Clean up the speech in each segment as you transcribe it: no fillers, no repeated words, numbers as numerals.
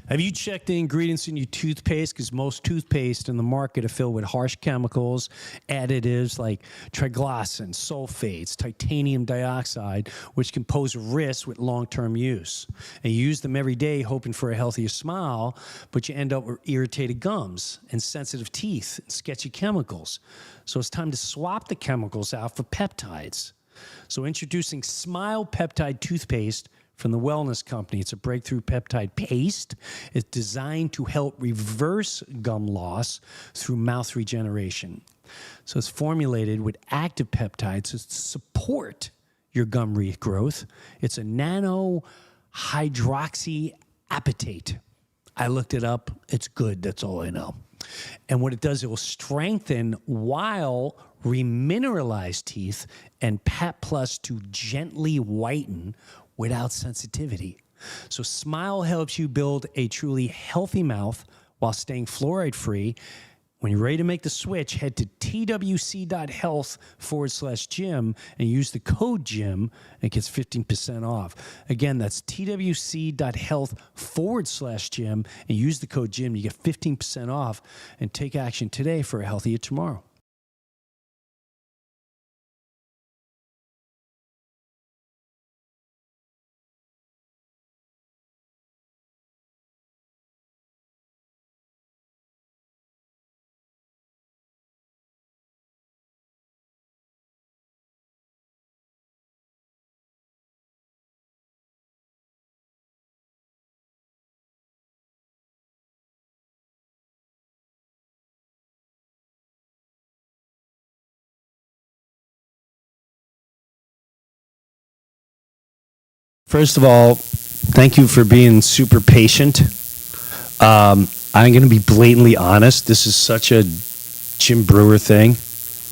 Have you checked the ingredients in your toothpaste? Because most toothpaste in the market are filled with harsh chemicals, additives like triglycerides, sulfates, titanium dioxide, which can pose a risk with long-term use. And you use them every day hoping for a healthier smile, but you end up with irritated gums and sensitive teeth and sketchy chemicals. So it's time to swap the chemicals out for peptides. So introducing Smile Peptide Toothpaste from the Wellness Company. It's a breakthrough peptide paste. It's designed to help reverse gum loss through mouth regeneration. So it's formulated with active peptides to support your gum regrowth. It's a nano hydroxyapatite. I looked it up. It's good. That's all I know. And what it does, it will strengthen while remineralize teeth and Pep Plus to gently whiten without sensitivity. So Smile helps you build a truly healthy mouth while staying fluoride-free. When you're ready to make the switch, head to twc.health/gym and use the code GYM and it gets 15% off. Again, that's twc.health/gym and use the code GYM. You get 15% off and take action today for a healthier tomorrow. First of all, thank you for being super patient. I'm going to be blatantly honest. This is such a Jim Breuer thing.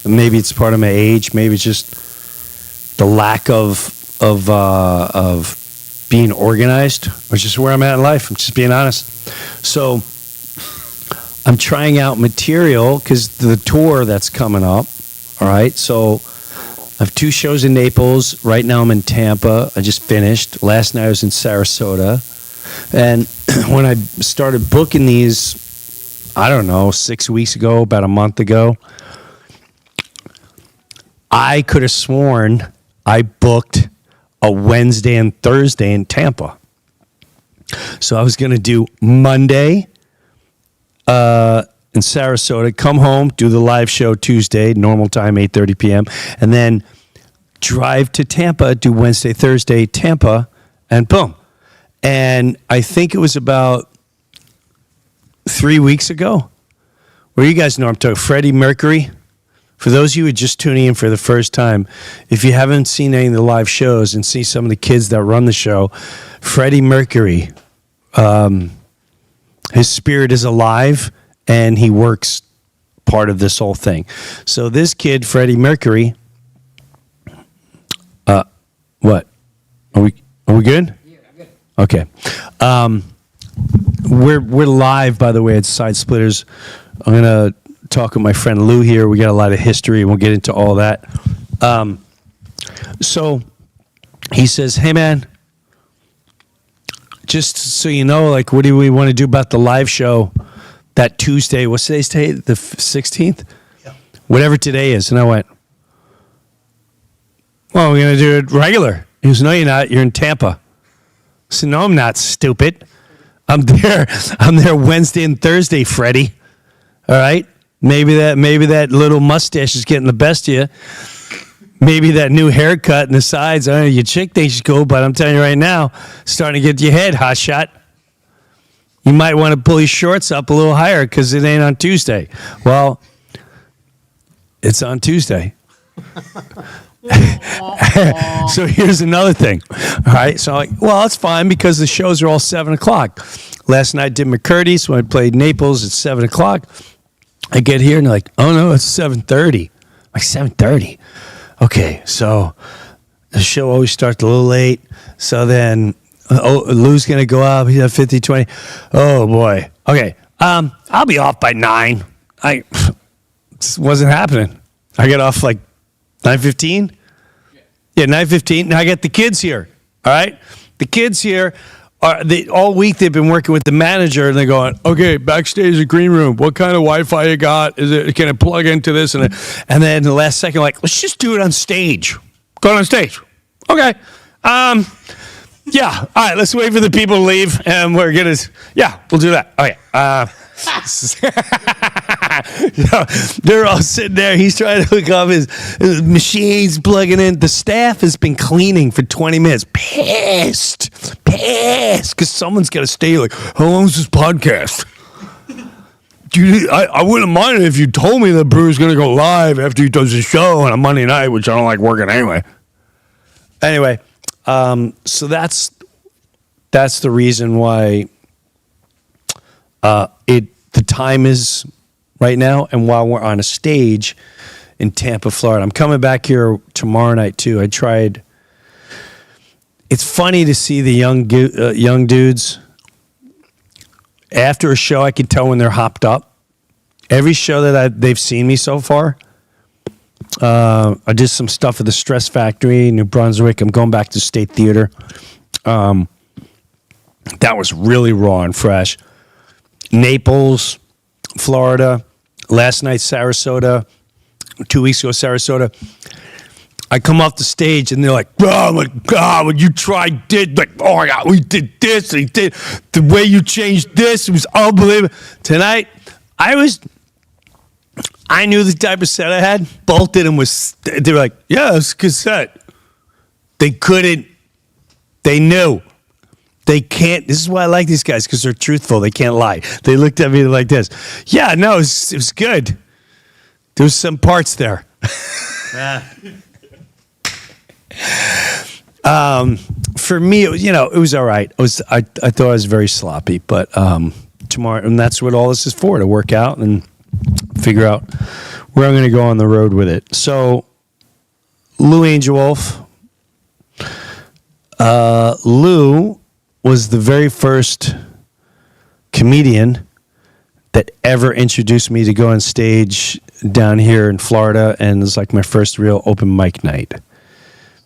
Maybe it's part of my age. Maybe it's just the lack of being organized, or just where I'm at in life. I'm just being honest. So I'm trying out material because the tour that's coming up. All right, so I have 2 shows in Naples. Right now I'm in Tampa. I just finished. Last night I was in Sarasota. And when I started booking these, I don't know, 6 weeks ago, about a month ago, I could have sworn I booked a Wednesday and Thursday in Tampa. So I was going to do Monday in Sarasota, come home, do the live show Tuesday, normal time, 8:30 p.m., and then drive to Tampa, do Wednesday, Thursday, Tampa, and boom. And I think it was about 3 weeks ago, where you guys know I'm talking Freddie Mercury. For those of you who are just tuning in for the first time, if you haven't seen any of the live shows and see some of the kids that run the show, Freddie Mercury, his spirit is alive, and he works part of this whole thing. So this kid, Freddie Mercury, what? Are we good? Yeah, I'm good. Okay. We're live, by the way, at Side Splitters. I'm gonna talk with my friend Lou here. We got a lot of history. We'll get into all that. So he says, "Hey man, just so you know, like, what do we want to do about the live show that Tuesday? What's today's date? The 16th? Yeah. Whatever today is." And I went, "Well, we're going to do it regular." He goes, "No, you're not. You're in Tampa." I said, "No, I'm not, stupid. I'm there Wednesday and Thursday, Freddie. All right? Maybe that little mustache is getting the best of you. Maybe that new haircut and the sides, I don't know, your chick thinks you cool, but I'm telling you right now, starting to get your head hot shot. You might want to pull your shorts up a little higher because it ain't on Tuesday." Well, it's on Tuesday. So here's another thing. All right. So I'm like, well, it's fine because the shows are all 7 o'clock. Last night I did McCurdy's when I played Naples at 7 o'clock. I get here and they're like, "Oh no, it's 7:30. Like 7:30. Okay. So the show always starts a little late. So then Lou's going to go up. He's at 50-20. Oh boy. Okay. I'll be off by 9. This wasn't happening. I got off like 9:15? Yeah, 9:15. Now I got the kids here. All right? The kids here all week they've been working with the manager, and they're going, okay, backstage the green room, what kind of Wi-Fi you got? Can it plug into this? And then the last second, like, let's just do it on stage. Go on stage. Okay. Yeah. All right. Let's wait for the people to leave, and we're gonna. Yeah, we'll do that. Okay. They're all sitting there. He's trying to hook up his machines, plugging in. The staff has been cleaning for 20 minutes. Pissed, because someone's got to stay. Like, how long is this podcast? Dude, I wouldn't mind it if you told me that Breuer's going to go live after he does his show on a Monday night, which I don't like working anyway. Anyway, so that's the reason why the time is right now, and while we're on a stage in Tampa, Florida. I'm coming back here tomorrow night too. It's funny to see the young dudes. After a show, I can tell when they're hopped up. Every show that they've seen me so far, I did some stuff at the Stress Factory, New Brunswick. I'm going back to State Theater. That was really raw and fresh. Naples, Florida. Last night, Sarasota. 2 weeks ago, Sarasota. I come off the stage and they're like, "Oh my God, when you tried this, like, oh my God, we did this, and he did the way you changed this, it was unbelievable." Tonight, I knew the type of set I had. Bolted and they were like, "Yeah, it's a good set." They couldn't. They knew. They can't. This is why I like these guys, because they're truthful. They can't lie. They looked at me like this. Yeah, no, it was good. There was some parts there. For me, it was all right. I thought I was very sloppy, but tomorrow, and that's what all this is for, to work out and figure out where I'm going to go on the road with it. So, Lou Angel Wolf. Lou was the very first comedian that ever introduced me to go on stage down here in Florida, and it was like my first real open mic night.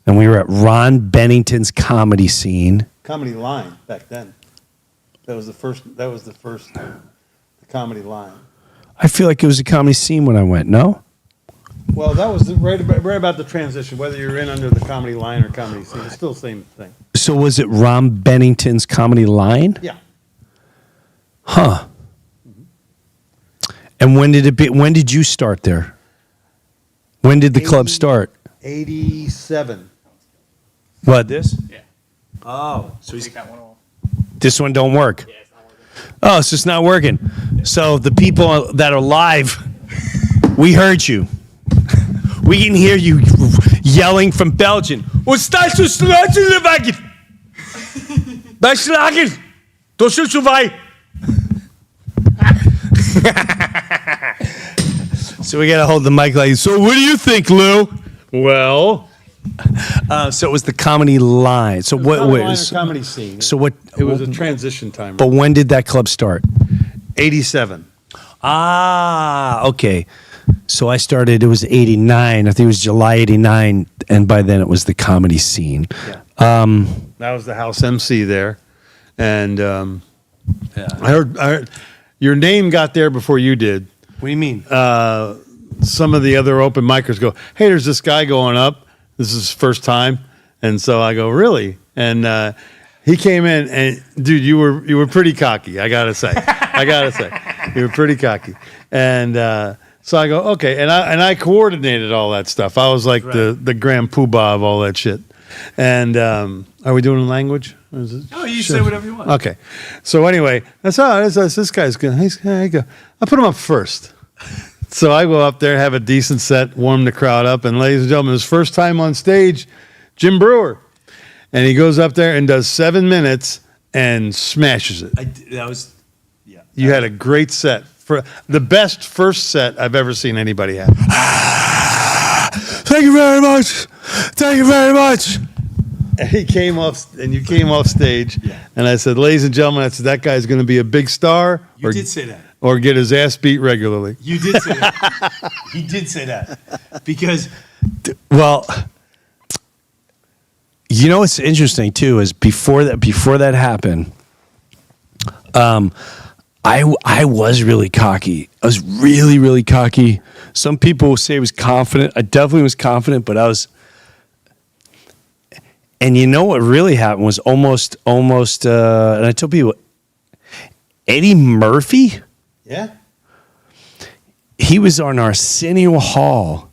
And we were at Ron Bennington's Comedy Scene. Comedy Line back then. That was the first Comedy Line. I feel like it was a Comedy Scene when I went, no? Well, that was right about the transition, whether you're in under the Comedy Line or Comedy Scene. It's still the same thing. So was it Ron Bennington's Comedy Line? Yeah. Huh. Mm-hmm. And when did you start there? When did the club start? 87. What, this? Yeah. Oh. So Take that one off. this one don't work? Yeah, it's not working. Oh, it's just not working. So the people that are live, we heard you. We can hear you yelling from Belgium. Wat staat zo sluit in de wagen? Bij slagen. Dat is zo wij. So we got to hold the mic like, so what do you think, Lou? Well, so it was the Comedy Line. So what was Comedy Scene? So what? It was a transition time. But when did that club start? 87. Ah, okay. So I started, it was 89. I think it was July 89. And by then it was the Comedy Scene. Yeah. That was the house MC there. And I heard your name got there before you did. What do you mean? Some of the other open micers go, "Hey, there's this guy going up. This is his first time." And so I go, "Really?" And he came in, and dude, you were pretty cocky. I gotta say, you were pretty cocky. And so I go, "Okay," and I coordinated all that stuff. I was like the grand poobah of all that shit. And are we doing language? Oh, you say whatever you want. Okay. So anyway, that's this guy's good. I put him up first. So I go up there, have a decent set, warm the crowd up, and ladies and gentlemen, his first time on stage, Jim Breuer. And he goes up there and does 7 minutes and smashes it. You had a great set. For the best first set I've ever seen anybody have. Thank you very much. Thank you very much. And you came off stage, and I said, "Ladies and gentlemen," I said, "that guy's going to be a big star." You did say that. Or get his ass beat regularly. You did say that. He did say that. Because, well, You know what's interesting too is before that happened, I was really cocky. I was really, really cocky. Some people say I was confident. I definitely was confident, but I was. And you know what really happened was almost. And I tell people, Eddie Murphy. Yeah. He was on Arsenio Hall,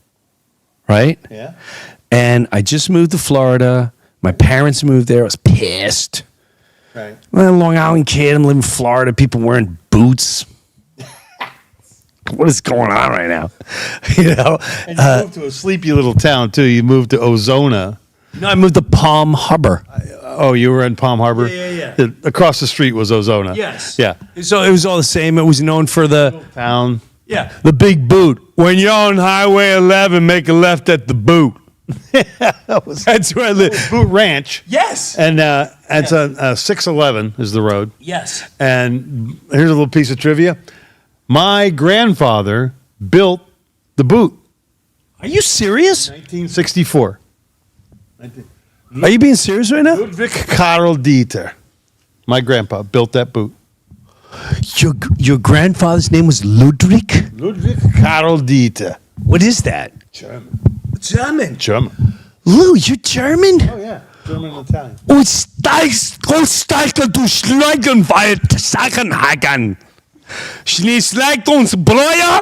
right? Yeah. And I just moved to Florida. My parents moved there. I was pissed. Right. I'm a Long Island kid. I'm living in Florida. People wearing boots. What is going on right now? You know? And you moved to a sleepy little town, too. You moved to Ozona. No, I moved to Palm Harbor. Oh, you were in Palm Harbor? Yeah. Across the street was Ozona. Yes. Yeah. So it was all the same. It was known for the Town. the big boot. When you're on Highway 11, make a left at the boot. That's where I live. Boot Ranch. Yes. And it's a 611 is the road. Yes. And here's a little piece of trivia. My grandfather built the boot. Are you serious? 1964. Are you being serious right now? Ludwig Karl Dieter. My grandpa built that boot. Your grandfather's name was Ludwig? Ludwig Karl Dieter. What is that? German. German. Lou, you're German? Oh, yeah. German and Italian. Und Steichel du Schleugenwald Sachenhaken. Schnee schlägt uns Breuer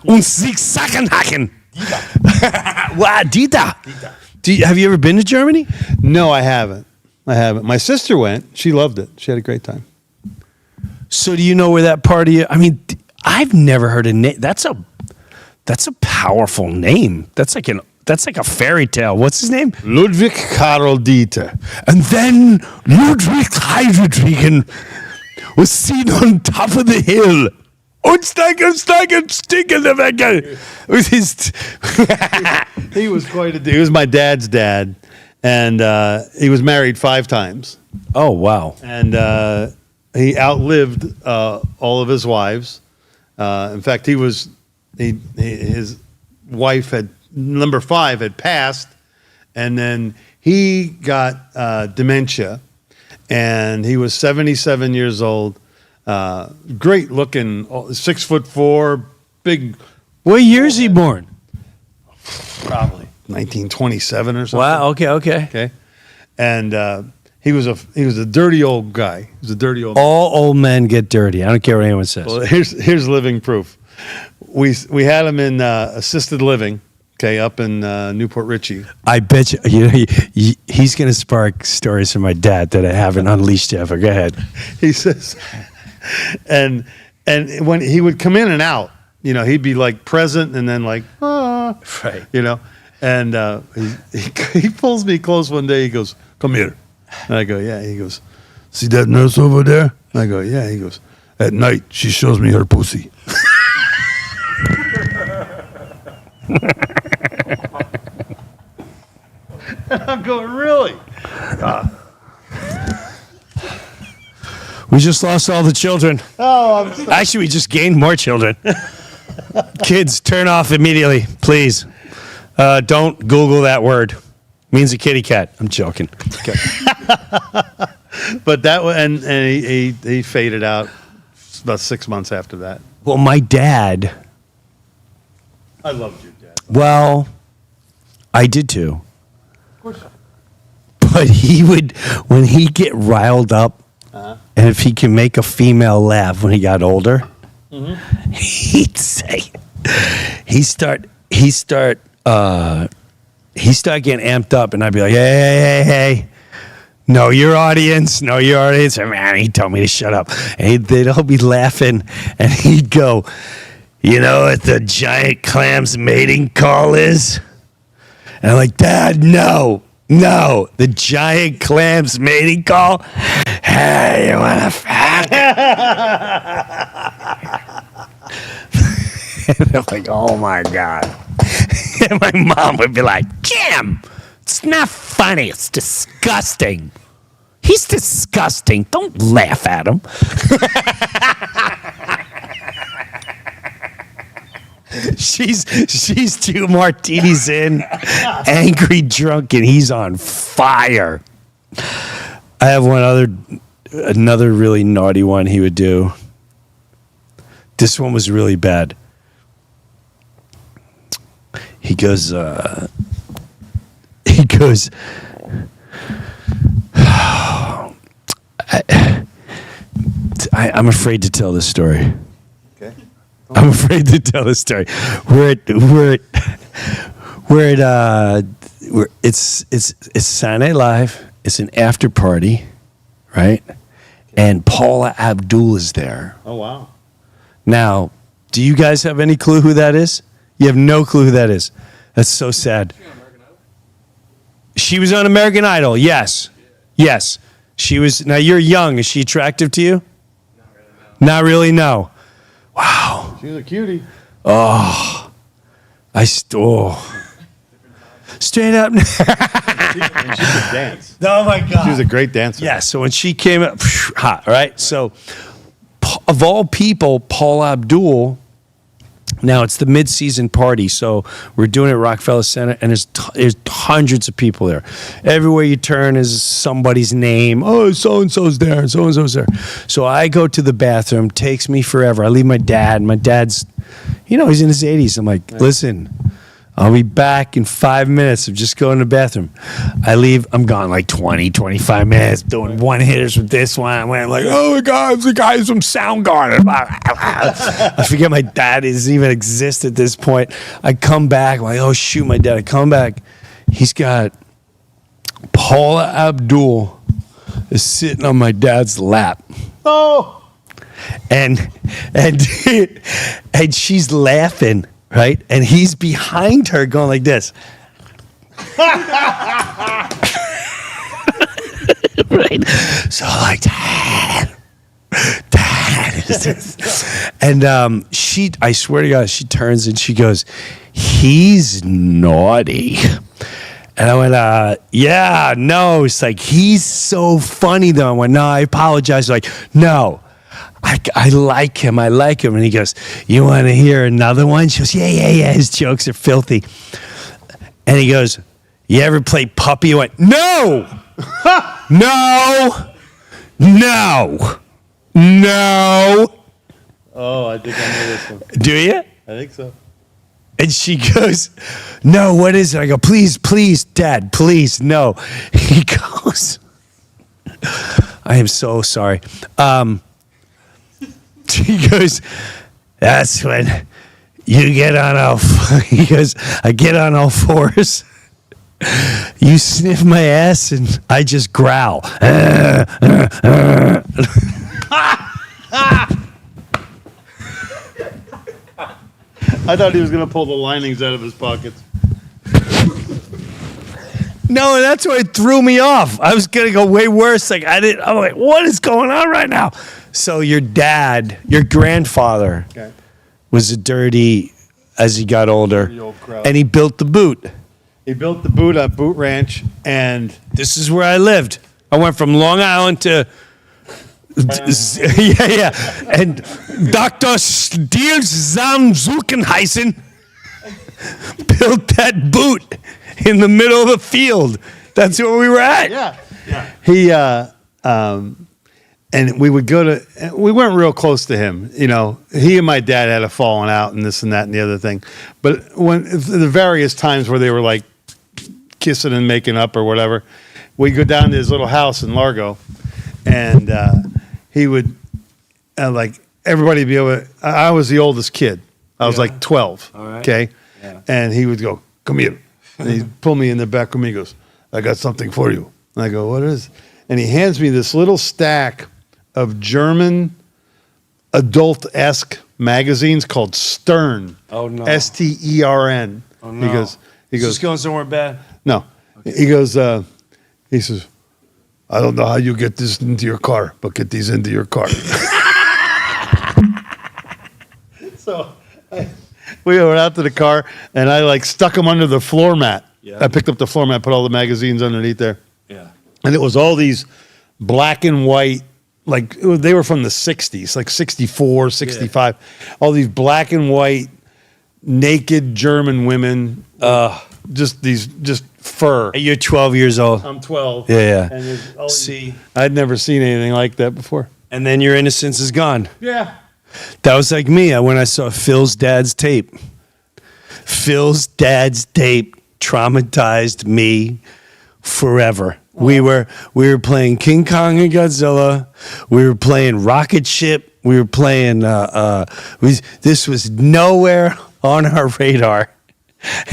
und sich Sachenhaken. Wow, Dieter. Have you ever been to Germany? No, I haven't. My sister went. She loved it. She had a great time. So do you know where that part of you? I mean, I've never heard a name. That's a powerful name. That's like a fairy tale. What's his name? Ludwig Karl Dieter. And then Ludwig Heidrigen was seen on top of the hill. Und stinken the Wecke. With his He was quite a dude. He was my dad's dad. And he was married 5 times. Oh, wow. And he outlived all of his wives. In fact, his wife number 5 had passed, and then he got dementia, and he was 77 years old. Great looking, 6'4", big. What year is he born? Probably 1927 or something. Wow. Okay. Okay, and he was a dirty old guy. He was a dirty old. All old men get dirty. I don't care what anyone says. Well, here's living proof. We had him in assisted living. Okay, up in Newport Richey. I bet you, he's going to spark stories from my dad that I haven't unleashed yet. But go ahead. He says, and when he would come in and out, he'd be like present and then like, Right. And he pulls me close one day. He goes, "Come here," and I go, "Yeah." He goes, "See that nurse over there?" And I go, "Yeah." He goes, "At night, she shows me her pussy." And I'm going, "Really?" We just lost all the children. Oh, I'm sorry. Actually, we just gained more children. Kids, turn off immediately, please. Don't Google that word. Means a kitty cat. I'm joking. Okay. But that and he faded out about 6 months after that. Well, my dad. I loved your dad. Well, I did too. Of course. But he would, when he'd get riled up, and if he can make a female laugh when he got older, he'd say, he start getting amped up, and I'd be like, hey, know your audience. And man, he'd tell me to shut up. And they'd all be laughing, and he'd go, "You know what the giant clam's mating call is?" And I'm like, "Dad, no, the giant clam's mating call? Hey, you want a fat?" And I'm like, "Oh my God." And my mom would be like, "Jim, it's not funny. It's disgusting. He's disgusting. Don't laugh at him." She's 2 martinis in, angry, drunk, and he's on fire. I have another really naughty one he would do. This one was really bad. He goes, I'm afraid to tell this story. Okay. I'm afraid to tell this story. It's Saturday Night Live. It's an after party, right? And Paula Abdul is there. Oh, wow. Now, do you guys have any clue who that is? You have no clue who that is. That's so sad. She was on American Idol. Yes. Yes. She was. Now, you're young. Is she attractive to you? Not really, no. Wow. She's a cutie. Straight up. And she could dance. Oh, my God. She was a great dancer. Yeah, so when she came up, hot, right? So, of all people, Paul Abdul, now it's the mid-season party, so we're doing it at Rockefeller Center, and there's hundreds of people there. Everywhere you turn is somebody's name. Oh, so-and-so's there, and so-and-so's there. So I go to the bathroom, takes me forever. I leave my dad. My dad's, he's in his 80s. I'm like, listen, I'll be back in 5 minutes. I'm just going to the bathroom. I leave. I'm gone like 20, 25 minutes doing one-hitters with this one. I'm like, oh, my God, it's the guys from Soundgarden. I forget my dad even exist at this point. I come back. I'm like, oh, shoot, my dad. I come back. He's got Paula Abdul is sitting on my dad's lap. Oh! And she's laughing. Right? And he's behind her going like this. Right? So like, Dad. And I swear to God, she turns and she goes, he's naughty. And I went, yeah, no. It's like, he's so funny though. I went, no, I apologize. Like, no. I like him. And he goes, you want to hear another one? She goes, yeah. His jokes are filthy. And he goes, you ever play puppy? I went, no. Oh, I think I know this one. Do you? I think so. And she goes, no, what is it? I go, please, Dad, please, no. He goes, I am so sorry. He goes, that's when you get on he goes, I get on all fours. You sniff my ass and I just growl. I thought he was going to pull the linings out of his pockets. No, that's why it threw me off. I was going to go way worse. I'm like, what is going on right now? So your grandfather, was a dirty as he got older, and he built the boot. He built the boot at Boot Ranch, and this is where I lived. I went from Long Island to, and Dr. Steel Zamzukenheisen built that boot in the middle of the field. That's where we were at. Yeah. He, and we would we weren't real close to him. He and my dad had a falling out and this and that and the other thing. But when the various times where they were like kissing and making up or whatever, we'd go down to his little house in Largo, and he would, like, everybody would be able to, I was the oldest kid. I was like 12, all right. Okay? Yeah. And he would go, come here. And he'd pull me in the back room. He goes, I got something for you. And I go, what is it? And he hands me this little stack of German adult-esque magazines called Stern. Oh, no. Stern. Oh, no. He goes, just going somewhere bad? No. Okay. He goes, he says, I don't know how you get this into your car, but get these into your car. So we went out to the car, and I stuck them under the floor mat. Yeah. I picked up the floor mat, put all the magazines underneath there. Yeah. And it was all these black and white, they were from the 60s, like 64, 65. Yeah. All these black and white naked German women. Just fur. You're 12 years old. I'm 12. Yeah. And See, I'd never seen anything like that before. and then your innocence is gone. Yeah. That was like me when I saw Phil's dad's tape. Phil's dad's tape traumatized me forever. We were playing King Kong and Godzilla. We were playing Rocket Ship. We were playing. This was nowhere on our radar.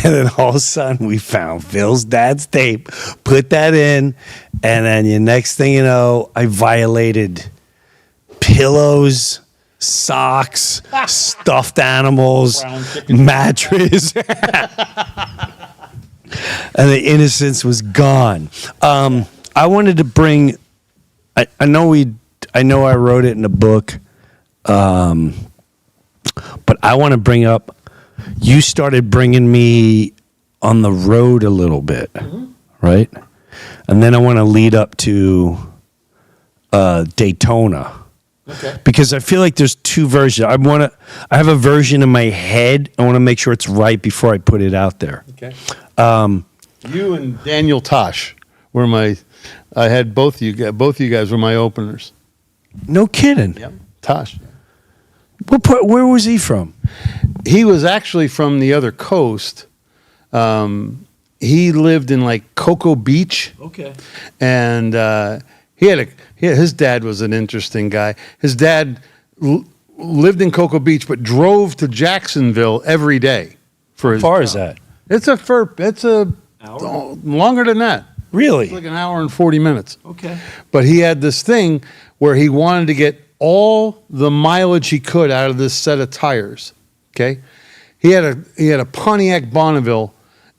And then all of a sudden, we found Phil's dad's tape, put that in, and then the next thing you know, I violated pillows, socks, stuffed animals, mattress, and the innocence was gone. I wanted to bring. I know I wrote it in a book, but I want to bring up. You started bringing me on the road a little bit, right? And then I want to lead up to Daytona. Okay. Because I feel like there's two versions. I have a version in my head. I want to make sure it's right before I put it out there. Okay. You and Daniel Tosh were I had both you guys were my openers. No kidding. Yep. Tosh. What part, where was he from? He was actually from the other coast. He lived in like Cocoa Beach. Okay. And his dad was an interesting guy. His dad lived in Cocoa Beach, but drove to Jacksonville every day for his. How far job. is that? It's a longer than that. Really? It's like an hour and 40 minutes. Okay. But he had this thing where he wanted to get all the mileage he could out of this set of tires. Okay. He had a Pontiac Bonneville,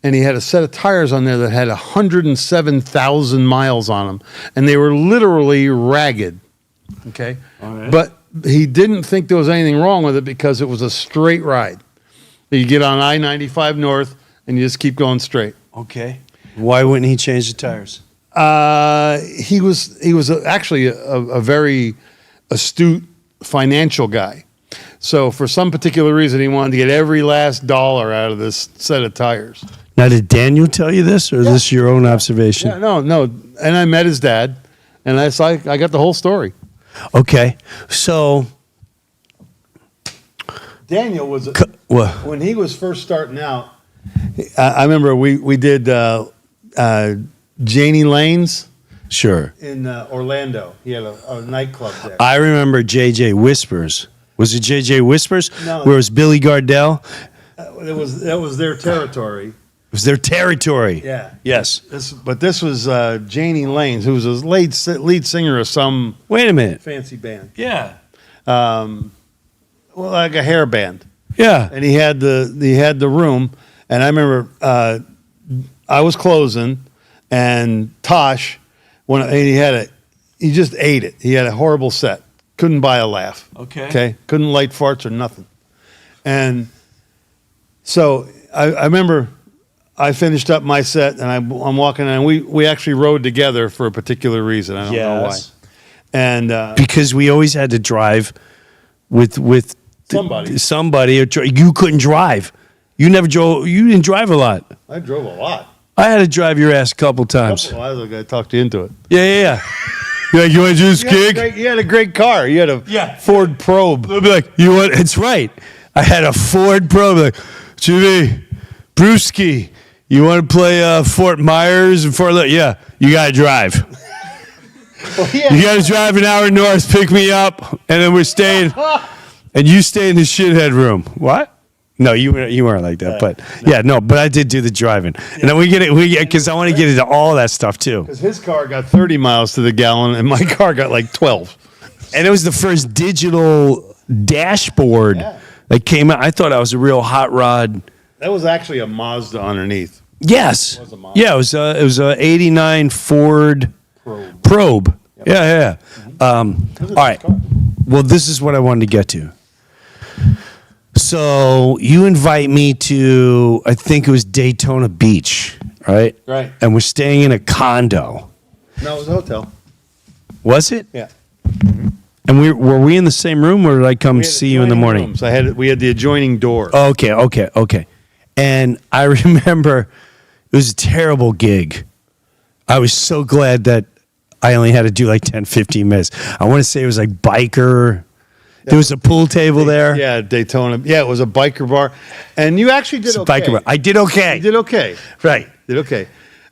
and he had a set of tires on there that had 107,000 miles on them, and they were literally ragged. Okay. All right. But he didn't think there was anything wrong with it because it was a straight ride. You get on I-95 North, and you just keep going straight. Okay. Why wouldn't he change the tires? He was actually a very astute financial guy. So for some particular reason, he wanted to get every last dollar out of this set of tires. Now, did Daniel tell you this, or is this your own observation? Yeah, no. And I met his dad, and I got the whole story. Okay. So Daniel was what? when he was first starting out. I remember we did Janie Lane's Sure. in Orlando. He had a nightclub there. I remember JJ Whispers. Was it JJ Whispers? No. Where it was Billy Gardell? That was their territory. It was their territory. Yeah. Yes. But this was Janie Lane's, who was a lead singer of some Wait a minute. fancy band. Yeah. Well, like a hair band. Yeah. And he had the room, and I remember I was closing, and Tosh, he just ate it. He had a horrible set. Couldn't buy a laugh. Okay. Couldn't light farts or nothing. And so I remember I finished up my set, and I'm walking, and we actually rode together for a particular reason. I don't know why. And Because we always had to drive with somebody. You couldn't drive. You never drove. You didn't drive a lot. I drove a lot. I had to drive your ass a couple times. I was going to talk you into it. Yeah. You're like, you want to do this gig? You had a great car. You had a Ford Probe. They'll be like, you want? It's right. I had a Ford Probe. Like, Jimmy, Brewski, you want to play Fort Myers and Fort? Yeah, you got to drive. You got to drive an hour north, pick me up, and then we're staying. And you stay in the shithead room. What? No, you weren't like that. But but I did do the driving. And then because I want to get into all that stuff too. Because his car got 30 miles to the gallon, and my car got like 12. And it was the first digital dashboard that came out. I thought I was a real hot rod. That was actually a Mazda underneath. Yes. It was a Mazda. Yeah, it was a 89 Ford Probe. Yep. Yeah. All right. Well, this is what I wanted to get to. So you invite me to, I think it was Daytona Beach, right? Right. And we're staying in a condo. No, it was a hotel. Was it? Yeah. And were we in the same room, or did I come We had see you in the adjoining morning? rooms. We had the adjoining door. Okay. And I remember it was a terrible gig. I was so glad that I only had to do like 10, 15 minutes. I want to say it was like biker. There was a pool table there. Yeah, Daytona. Yeah, it was a biker bar. And you actually did okay. Biker bar. I did okay. You did okay. Right. Did okay.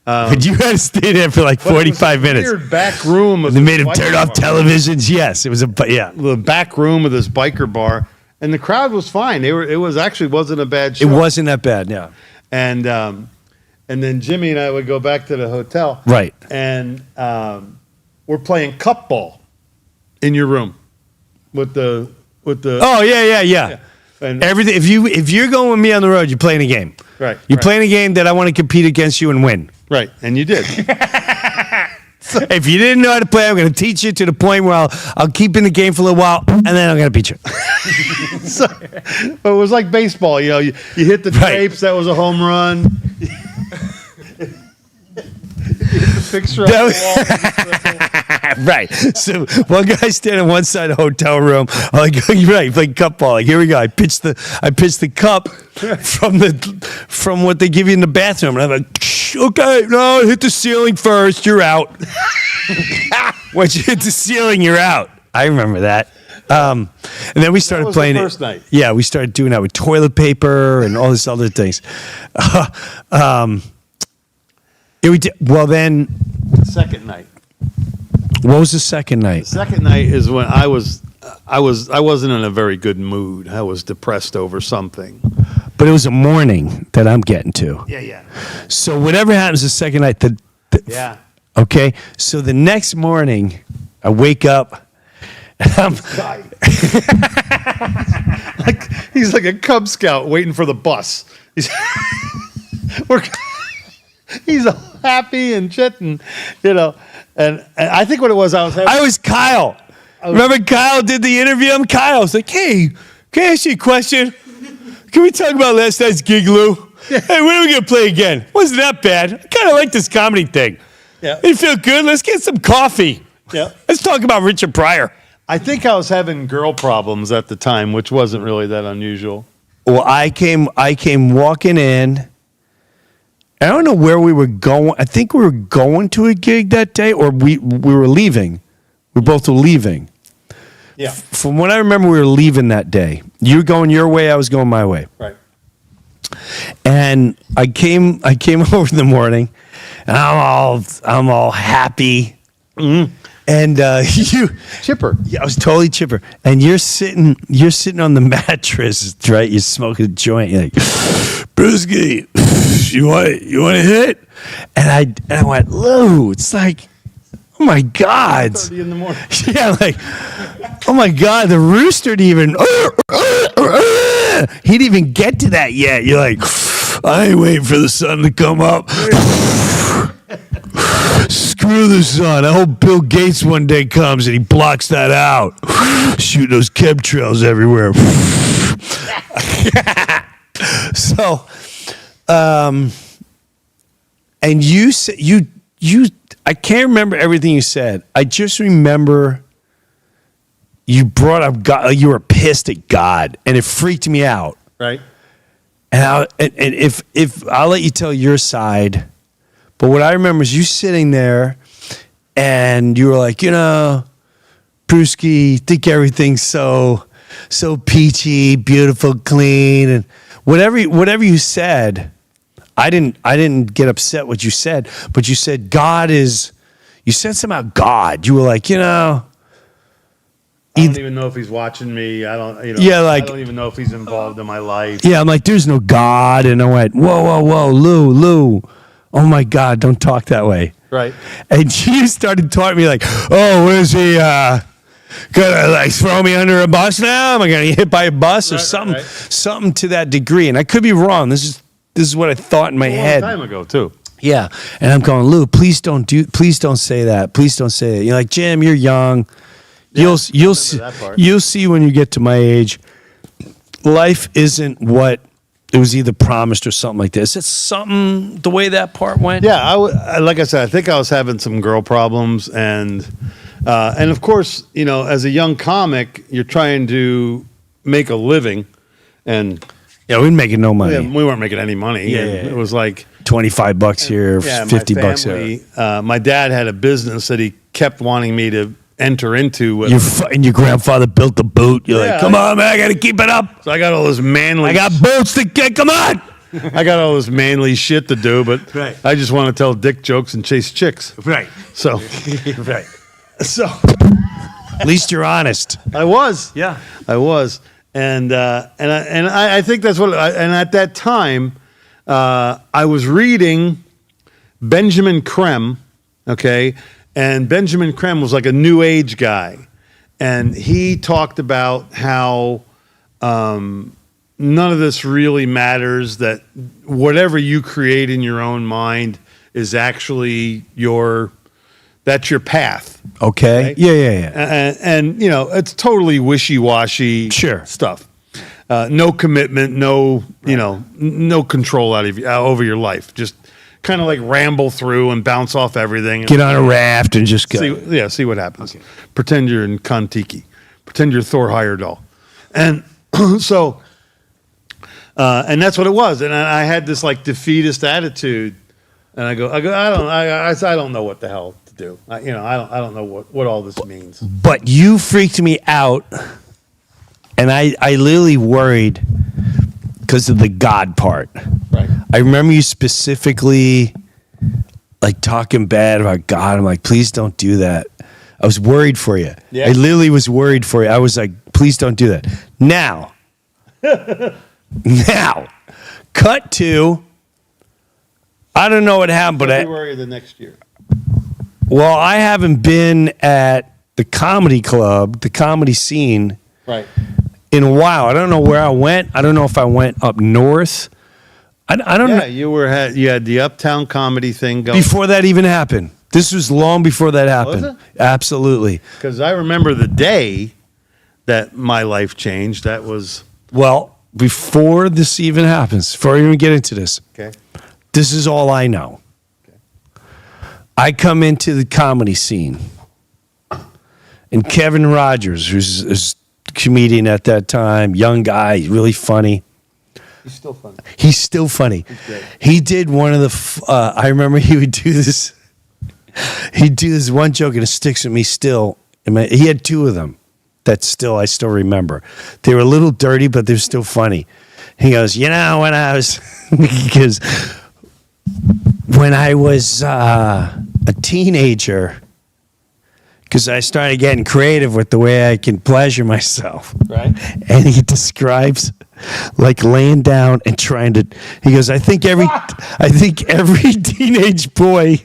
But you had to stay there for like 45 minutes. Weird back room. Of They this made him biker turn off bar. televisions. Yes, it was The back room of this biker bar, and the crowd was fine. It wasn't a bad show. It wasn't that bad. Yeah. And then Jimmy and I would go back to the hotel. Right. And we're playing cup ball in your room with the. Oh yeah. And Everything. If you're going with me on the road, you're playing a game. Right. You're playing a game that I want to compete against you and win. right, and you did. If you didn't know how to play, I'm going to teach you to the point where I'll keep in the game for a little while, and then I'm going to beat you. But it was like baseball, you know. You hit the Right. drapes, that was a home run. You hit the fixture on the wall. Right. So one guy standing on one side of the hotel room. I'm like, right, playing cup ball. Like, here we go. I pitched the cup from what they give you in the bathroom, and I'm like, okay, no, hit the ceiling first. You're out. Once you hit the ceiling, you're out. I remember that. And then we started was playing the it. first night. Yeah, we started doing that with toilet paper and all this other things. Well, then, Second night. what was the second night? Second night is when I wasn't in a very good mood. I was depressed over something. But it was a morning that I'm getting to. Yeah. So whatever happens the second night, Yeah. okay. So the next morning, I wake up. And He's like a Cub Scout waiting for the bus. He's all happy and shit, and you know. And I think what it was, I was Kyle. Remember Kyle did the interview? I'm Kyle. I was like, hey, can I ask you a question? Can we talk about last night's gig, Lou? Yeah. Hey, when are we going to play again? Wasn't that bad. I kind of like this comedy thing. Yeah. You feel good? Let's get some coffee. Yeah. Let's talk about Richard Pryor. I think I was having girl problems at the time, which wasn't really that unusual. Well, I came walking in. I don't know where we were going. I think we were going to a gig that day, or we were leaving. We both were leaving. Yeah. From what I remember, we were leaving that day. You were going your way, I was going my way. Right. And I came over in the morning, and I'm all happy. Mm-hmm. And you Chipper. Yeah, I was totally chipper. And you're sitting on the mattress, right? You're smoking a joint. You're like, Brewski, you want to hit? And I went, Lou, it's like, oh my God. 30 in the morning. Yeah, like, oh my God, the rooster didn't even, he didn't even get to that yet. You're like, I ain't waiting for the sun to come up. Screw the sun. I hope Bill Gates one day comes and he blocks that out. Shoot those chemtrails everywhere. So, and you said you I can't remember everything you said. I just remember you brought up God. You were pissed at God, and it freaked me out. Right. And if I'll let you tell your side, but what I remember is you sitting there, and you were like, you know, Brewski, think everything's so peachy, beautiful, clean, and whatever you said. I didn't get upset what you said, but you said God is. You said something about God. You were like, you know. I don't even know if he's watching me. I don't. Yeah, like, I don't even know if he's involved in my life. Yeah, I'm like, there's no God, and I went, whoa, Lou, oh my God, don't talk that way. Right. And you started talking to me like, oh, what is he gonna like throw me under a bus now? Am I gonna get hit by a bus or something? Right. Something to that degree. And I could be wrong. This is what I thought in my head. A long time ago too. Yeah. And I'm going, Lou, please don't say that. Please don't say that. You're like, Jim, you're young. Yeah, You'll see when you get to my age. Life isn't what it was either promised or something like this. It's something the way that part went. Yeah, like I said, I think I was having some girl problems, and And of course, as a young comic, you're trying to make a living, and Yeah, we weren't making no money. we weren't making any money. Yeah, And yeah. It was like $25 here, $50 here. My dad had a business that he kept wanting me to enter into. And your grandfather built the boot. You're Yeah. like, come on, man, I got to keep it up. So I got all this manly. I got boots to get. Come on. I got all this manly shit to do, but Right. I just want to tell dick jokes and chase chicks. Right. So, Right. so At least you're honest. I was. Yeah. I was, and I think that's what. And at that time, I was reading Benjamin Creme, okay, and Benjamin Creme was like a New Age guy, and he talked about how none of this really matters. That whatever you create in your own mind is actually that's your path. Okay. Right? Yeah. And it's totally wishy-washy Sure. stuff. No commitment, no no control over your life. Just kind of like ramble through and bounce off everything. Get on a raft and just go. See what happens. Pretend you're in Kon-Tiki. Pretend you're Thor Heyerdahl. And so and that's what it was. And I had this like defeatist attitude. And I don't know what the hell to do. I don't know what all this means. But you freaked me out, and I literally worried because of the God part. Right. I remember you specifically like talking bad about God. I'm like, please don't do that. I was worried for you. Yeah. I literally was worried for you. I was like, please don't do that. Now, cut to. I don't know what happened, but February of the next year. I haven't been at the comedy club, the comedy scene, Right. in a while. I don't know where I went. I don't know if I went up north. I don't know. Yeah, you had the Uptown comedy thing going. Before that even happened. This was long before that happened. Was it? Absolutely. Because I remember the day that my life changed. That was Well, before this even happens, before I even get into this, okay. this is all I know. I come into the comedy scene, and Kevin Rogers, who's a comedian at that time, young guy, really funny. He's still funny. He's still funny. great. He did one of the. I remember he would do this. He'd do this one joke, and it sticks with me still. He had two of them that I still remember. They were a little dirty, but they're still funny. He goes, when I was, because when I was a teenager, because I started getting creative with the way I can pleasure myself. Right. And he describes like laying down and trying to. He goes, I think every teenage boy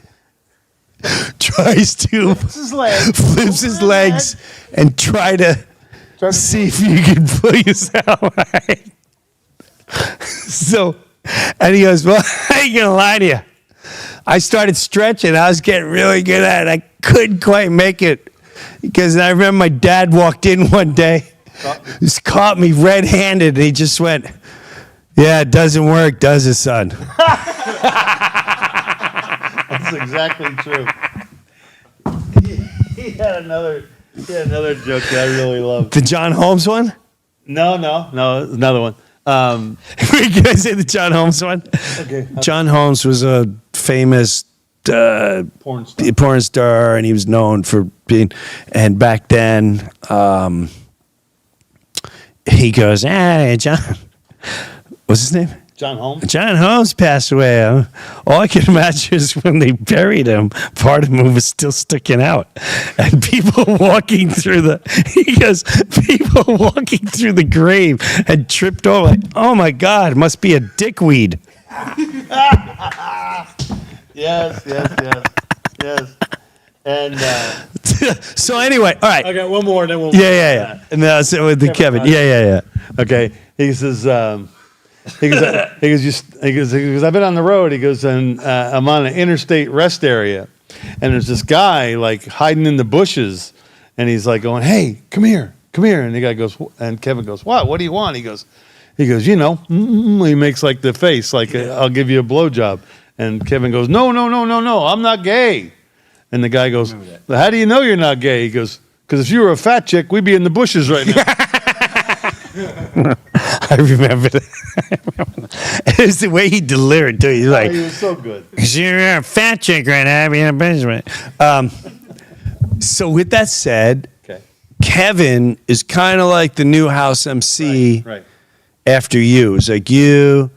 tries to flips his legs and try to see if you can put yourself right. So, and he goes, well, I ain't gonna lie to you. I started stretching. I was getting really good at it. I couldn't quite make it because I remember my dad walked in one day. Just caught me red-handed, and he just went, yeah, it doesn't work, does it, son? That's exactly true. He had another joke that I really loved. The John Holmes one? No, another one. Can I say the John Holmes one? Okay. John Holmes was a famous Porn star, and he was known for being, and back then, he goes, hey, John, what's his name? John Holmes. John Holmes passed away. All I can imagine is when they buried him, part of him was still sticking out. And people walking through people walking through the grave had tripped over. Like, oh my God, it must be a dickweed. Yes. And So anyway, all right. I got one more, and then we'll. Yeah. And that's it with the Kevin. Yeah. Okay. He says. He goes, I've been on the road. He goes, and I'm on an interstate rest area, and there's this guy like hiding in the bushes, and he's like going, hey, come here. And the guy goes, and Kevin goes, what do you want? He goes, he makes like the face, like I'll give you a blowjob. And Kevin goes, no, I'm not gay. And the guy goes, well, how do you know you're not gay? He goes, because if you were a fat chick, we'd be in the bushes right now. I remember that. It was the way he delivered too. He's like, He was so good. "'Cause you're a fat chick right now, being a Benjamin." So with that said, Okay. Kevin is kind of like the new house MC Right. after you. It's like you,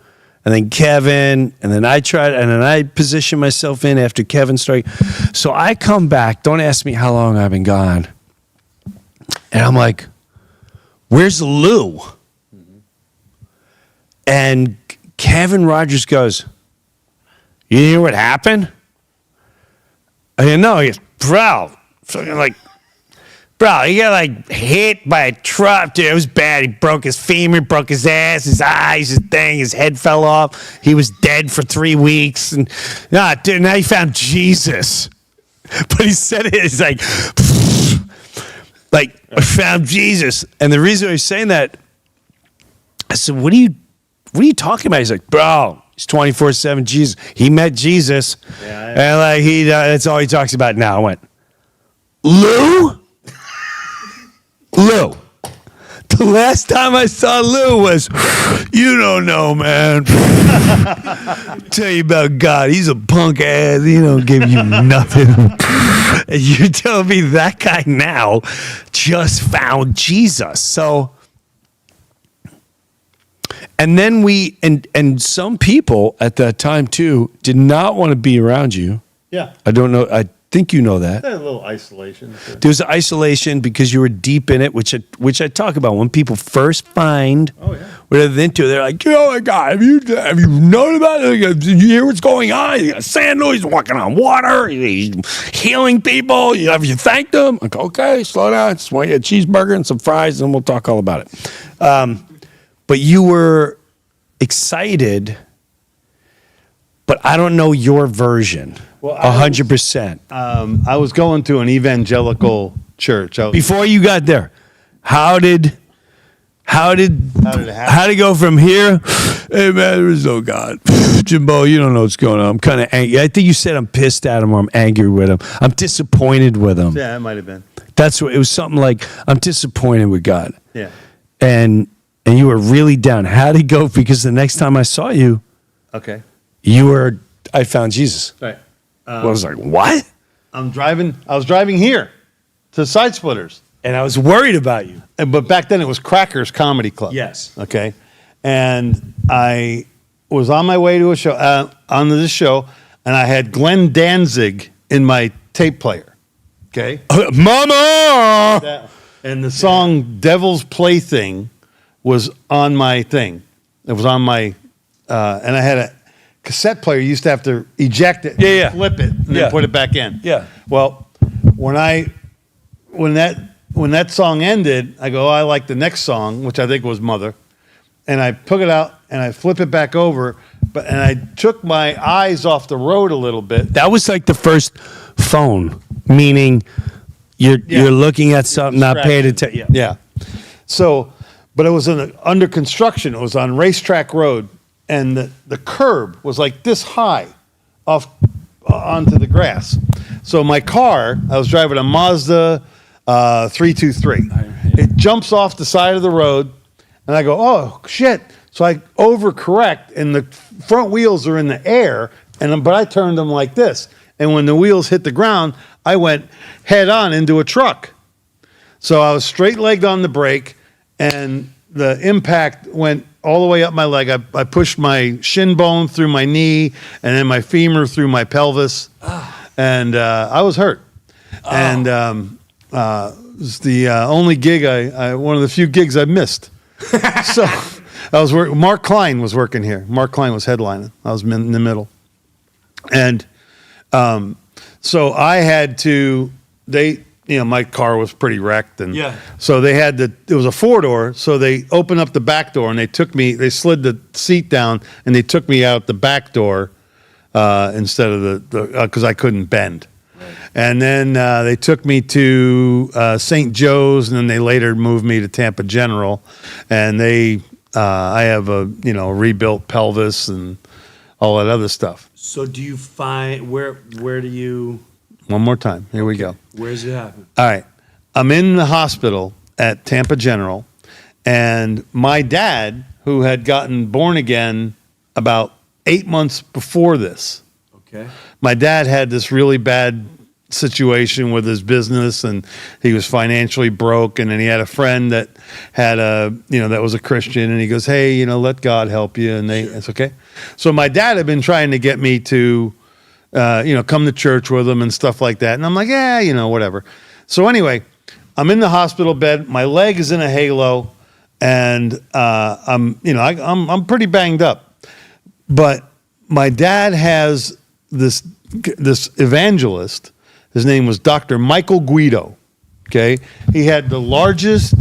and then Kevin, and then I position myself in after Kevin started. So I come back. Don't ask me how long I've been gone. And I'm like, where's Lou? And Kevin Rogers goes, you hear what happened? I didn't know. He goes, bro, he got like hit by a truck. Dude, it was bad. He broke his femur, broke his ass, his eyes, his thing, his head fell off. He was dead for 3 weeks. And dude, now he found Jesus. But he said it, it's like, I found Jesus. And the reason I was saying that, I said, what are you talking about? He's like, bro, he's 24/7 Jesus. He met Jesus. And that's all he talks about now. I went, Lou? Lou. The last time I saw Lou was, you don't know, man. Tell you about God. He's a punk ass. He don't give you nothing. And you're telling me that guy now just found Jesus. So, and then and some people at that time too did not want to be around you. Yeah. I don't know. I think you know that. A little isolation. There was isolation because you were deep in it, which I talk about when people first find what they're into. They're like, oh my God, have you known about it? Did you hear what's going on? He's got sandals, he's walking on water, he's healing people. Have you thanked them? Like, okay, slow down. Just want you a cheeseburger and some fries, and we'll talk all about it. But you were excited, but I don't know your version. Well, 100%. I was going to an evangelical church. Before you got there, how did it go from here? Hey man, there is no God. Jimbo, you don't know what's going on. I'm kind of angry. I think you said I'm pissed at him or I'm angry with him. I'm disappointed with him. Yeah, it might have been. That's what it was. Something like I'm disappointed with God. Yeah. And you were really down. How did it go? Because the next time I saw you, Okay. I found Jesus. Right. I was like, what? I was driving here to Side Splitters. And I was worried about you. But back then it was Crackers Comedy Club. Yes. Okay. And I was on my way to a show, onto this show, and I had Glenn Danzig in my tape player. Okay. Mama! And the song Devil's Plaything was on my thing. It was on my, and I had a cassette player. You used to have to eject it, flip it, and then put it back in. Yeah. Well, when that song ended, I go, oh, I like the next song, which I think was Mother. And I took it out and I flip it back over, and I took my eyes off the road a little bit. That was like the first phone, meaning you're looking at something, not paying attention. Yeah. So, but it was under construction. It was on Racetrack Road, and the curb was like this high off onto the grass. So my car, I was driving a Mazda 323. It jumps off the side of the road, and I go, oh shit! So I overcorrect, and the front wheels are in the air, but I turned them like this, and when the wheels hit the ground, I went head on into a truck. So I was straight legged on the brake, and the impact went all the way up my leg. I pushed my shin bone through my knee, and then my femur through my pelvis, and I was hurt. And it was the only gig one of the few gigs I missed. So I was Mark Klein was working here. Mark Klein was headlining. I was in the middle, and so I had to. My car was pretty wrecked, and so they had it was a 4-door, so they opened up the back door and they slid the seat down and they took me out the back door instead of because I couldn't bend. Right. And then they took me to St. Joe's, and then they later moved me to Tampa General, and I have a rebuilt pelvis and all that other stuff. So do you find where do you One more time. Here we go. Where's it happen? All right. I'm in the hospital at Tampa General, and my dad, who had gotten born again about 8 months before this, Okay. my dad had this really bad situation with his business, and he was financially broke, and then he had a friend that had that was a Christian, and he goes, hey, let God help you, and it's okay. So my dad had been trying to get me to come to church with him and stuff like that, and I'm like, yeah, whatever. So anyway, I'm in the hospital bed, my leg is in a halo, and I'm pretty banged up, but my dad has this evangelist. His name was Dr. Michael Guido, okay? He had the largest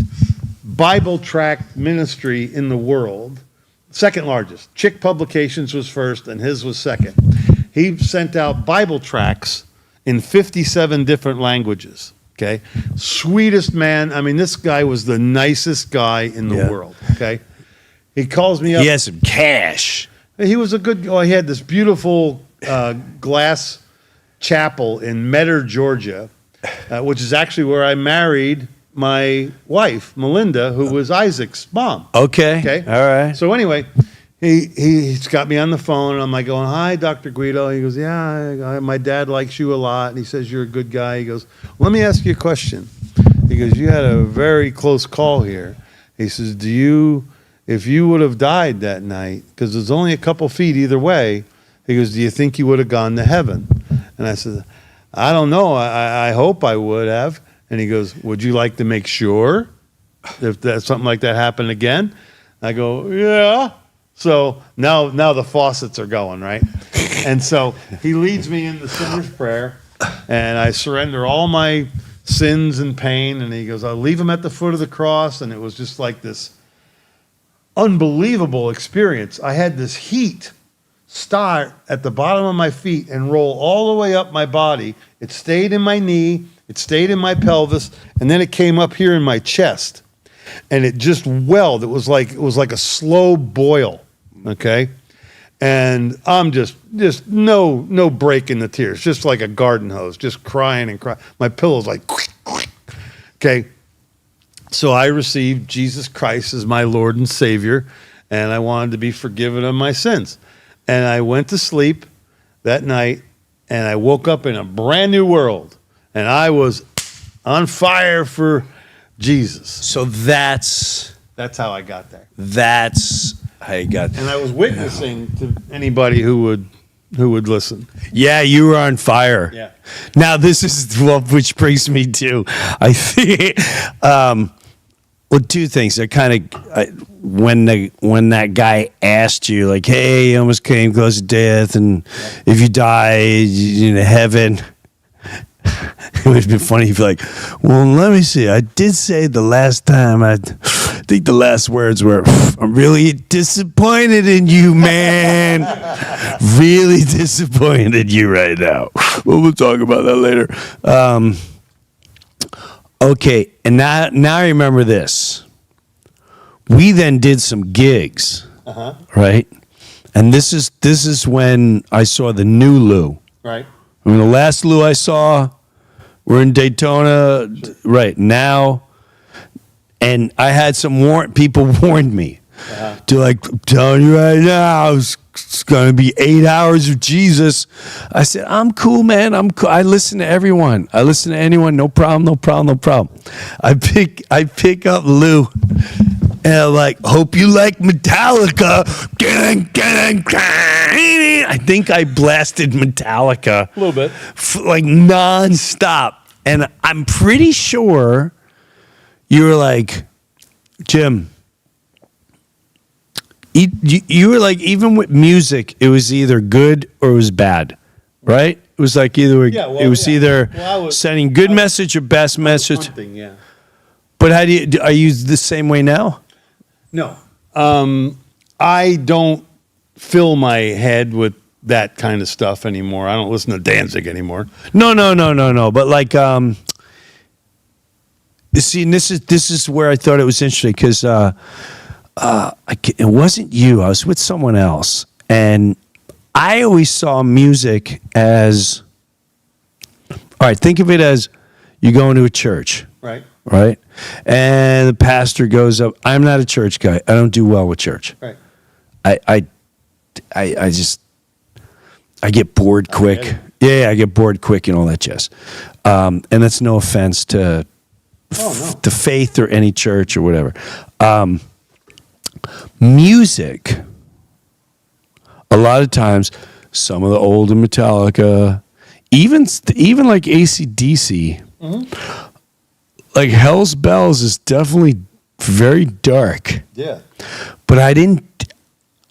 Bible tract ministry in the world, second largest. Chick Publications was first, and his was second. He sent out Bible tracts in 57 different languages, okay? Sweetest man. I mean, this guy was the nicest guy in the world, okay? He calls me up. He has some cash. He was a good guy. He had this beautiful glass chapel in Metter, Georgia, which is actually where I married my wife, Melinda, who was Isaac's mom. Okay. All right. So anyway, he's got me on the phone, and I'm like going, hi, Dr. Guido. He goes, yeah, my dad likes you a lot, and he says you're a good guy. He goes, let me ask you a question. He goes, you had a very close call here. He says, if you would have died that night, because there's only a couple feet either way, he goes, do you think you would have gone to heaven? And I said, I don't know. I hope I would have. And he goes, would you like to make sure if something like that happened again? I go, yeah. So now the faucets are going, right? And so he leads me in the sinner's prayer, and I surrender all my sins and pain. And he goes, I'll leave them at the foot of the cross. And it was just like this unbelievable experience. I had this heat start at the bottom of my feet and roll all the way up my body. It stayed in my knee, it stayed in my pelvis, and then it came up here in my chest. And it just welled. It was like a slow boil. Okay? And I'm just no break in the tears, just like a garden hose, just crying and crying. My pillow's like okay. So I received Jesus Christ as my Lord and Savior, and I wanted to be forgiven of my sins. And I went to sleep that night, and I woke up in a brand new world, and I was on fire for Jesus. So that's how I got there. That's how you got there. And I was witnessing to anybody who would listen. Yeah, you were on fire. Yeah. Now this is which brings me to, I think, two things. They're kind of when that guy asked you, like, hey, you almost came close to death, and if you die, you're in heaven. It would have been funny if you're like, well, let me see. I did say the last time, I think the last words were, I'm really disappointed in you, man. Really disappointed in you right now. Well, we'll talk about that later. Okay, and now I remember this. We then did some gigs, right? And this is when I saw the new Lou. Right. I mean, the last Lou I saw, we're in Daytona right now, and I had some people warned me to, like, I'm telling you right now, it's going to be 8 hours of Jesus. I said, I'm cool, man. I'm cool. I listen to everyone. I listen to anyone. No problem. No problem. No problem. I pick up Lou. And I'm like, hope you like Metallica. I think I blasted Metallica. A little bit. Like nonstop. And I'm pretty sure you were like, Jim, you were like, even with music, it was either good or it was bad, right? It was like either either sending good message or best message. Yeah. But are you the same way now? No. I don't fill my head with that kind of stuff anymore. I don't listen to Danzig anymore. No. But like, see, and this is where I thought it was interesting because it wasn't you. I was with someone else, and I always saw music as All right, think of it as you go into a church, Right. right? And the pastor goes up. I'm not a church guy. I don't do well with church. Right. I just get bored quick. get it. Yeah, I get bored quick and all that jazz. And that's no offense to to faith or any church or whatever. Music, a lot of times, some of the older Metallica, even like AC/DC, like Hell's Bells is definitely very dark. Yeah. But I didn't.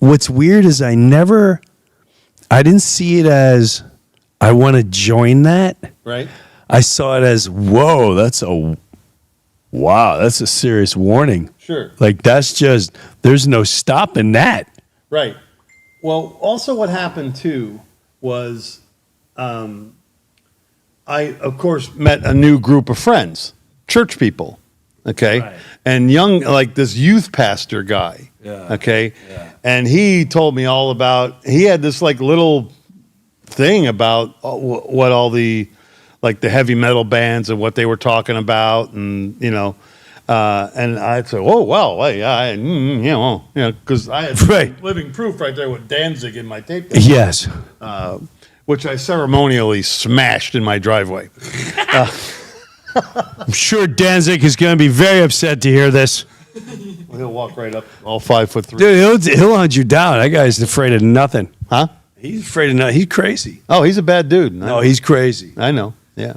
What's weird is I didn't see it as I want to join that. Right. I saw it as whoa, that's a serious warning. Sure. Like there's no stopping that. Right. Well, also what happened too was, I of course met a new group of friends, church people, okay, Right. and young, like this youth pastor guy, okay, and he told me all about. He had this like little thing about what all the like the heavy metal bands and what they were talking about, and and I'd say, oh well, because I had Right. living proof right there with Danzig in my tape deck, Yes. which I ceremonially smashed in my driveway. I'm sure Danzig is going to be very upset to hear this. He'll walk right up, all 5'3". Dude, he'll hunt you down. That guy's afraid of nothing. Huh? He's afraid of nothing. He's crazy. Oh, he's a bad dude. No, he's crazy. I know. Yeah.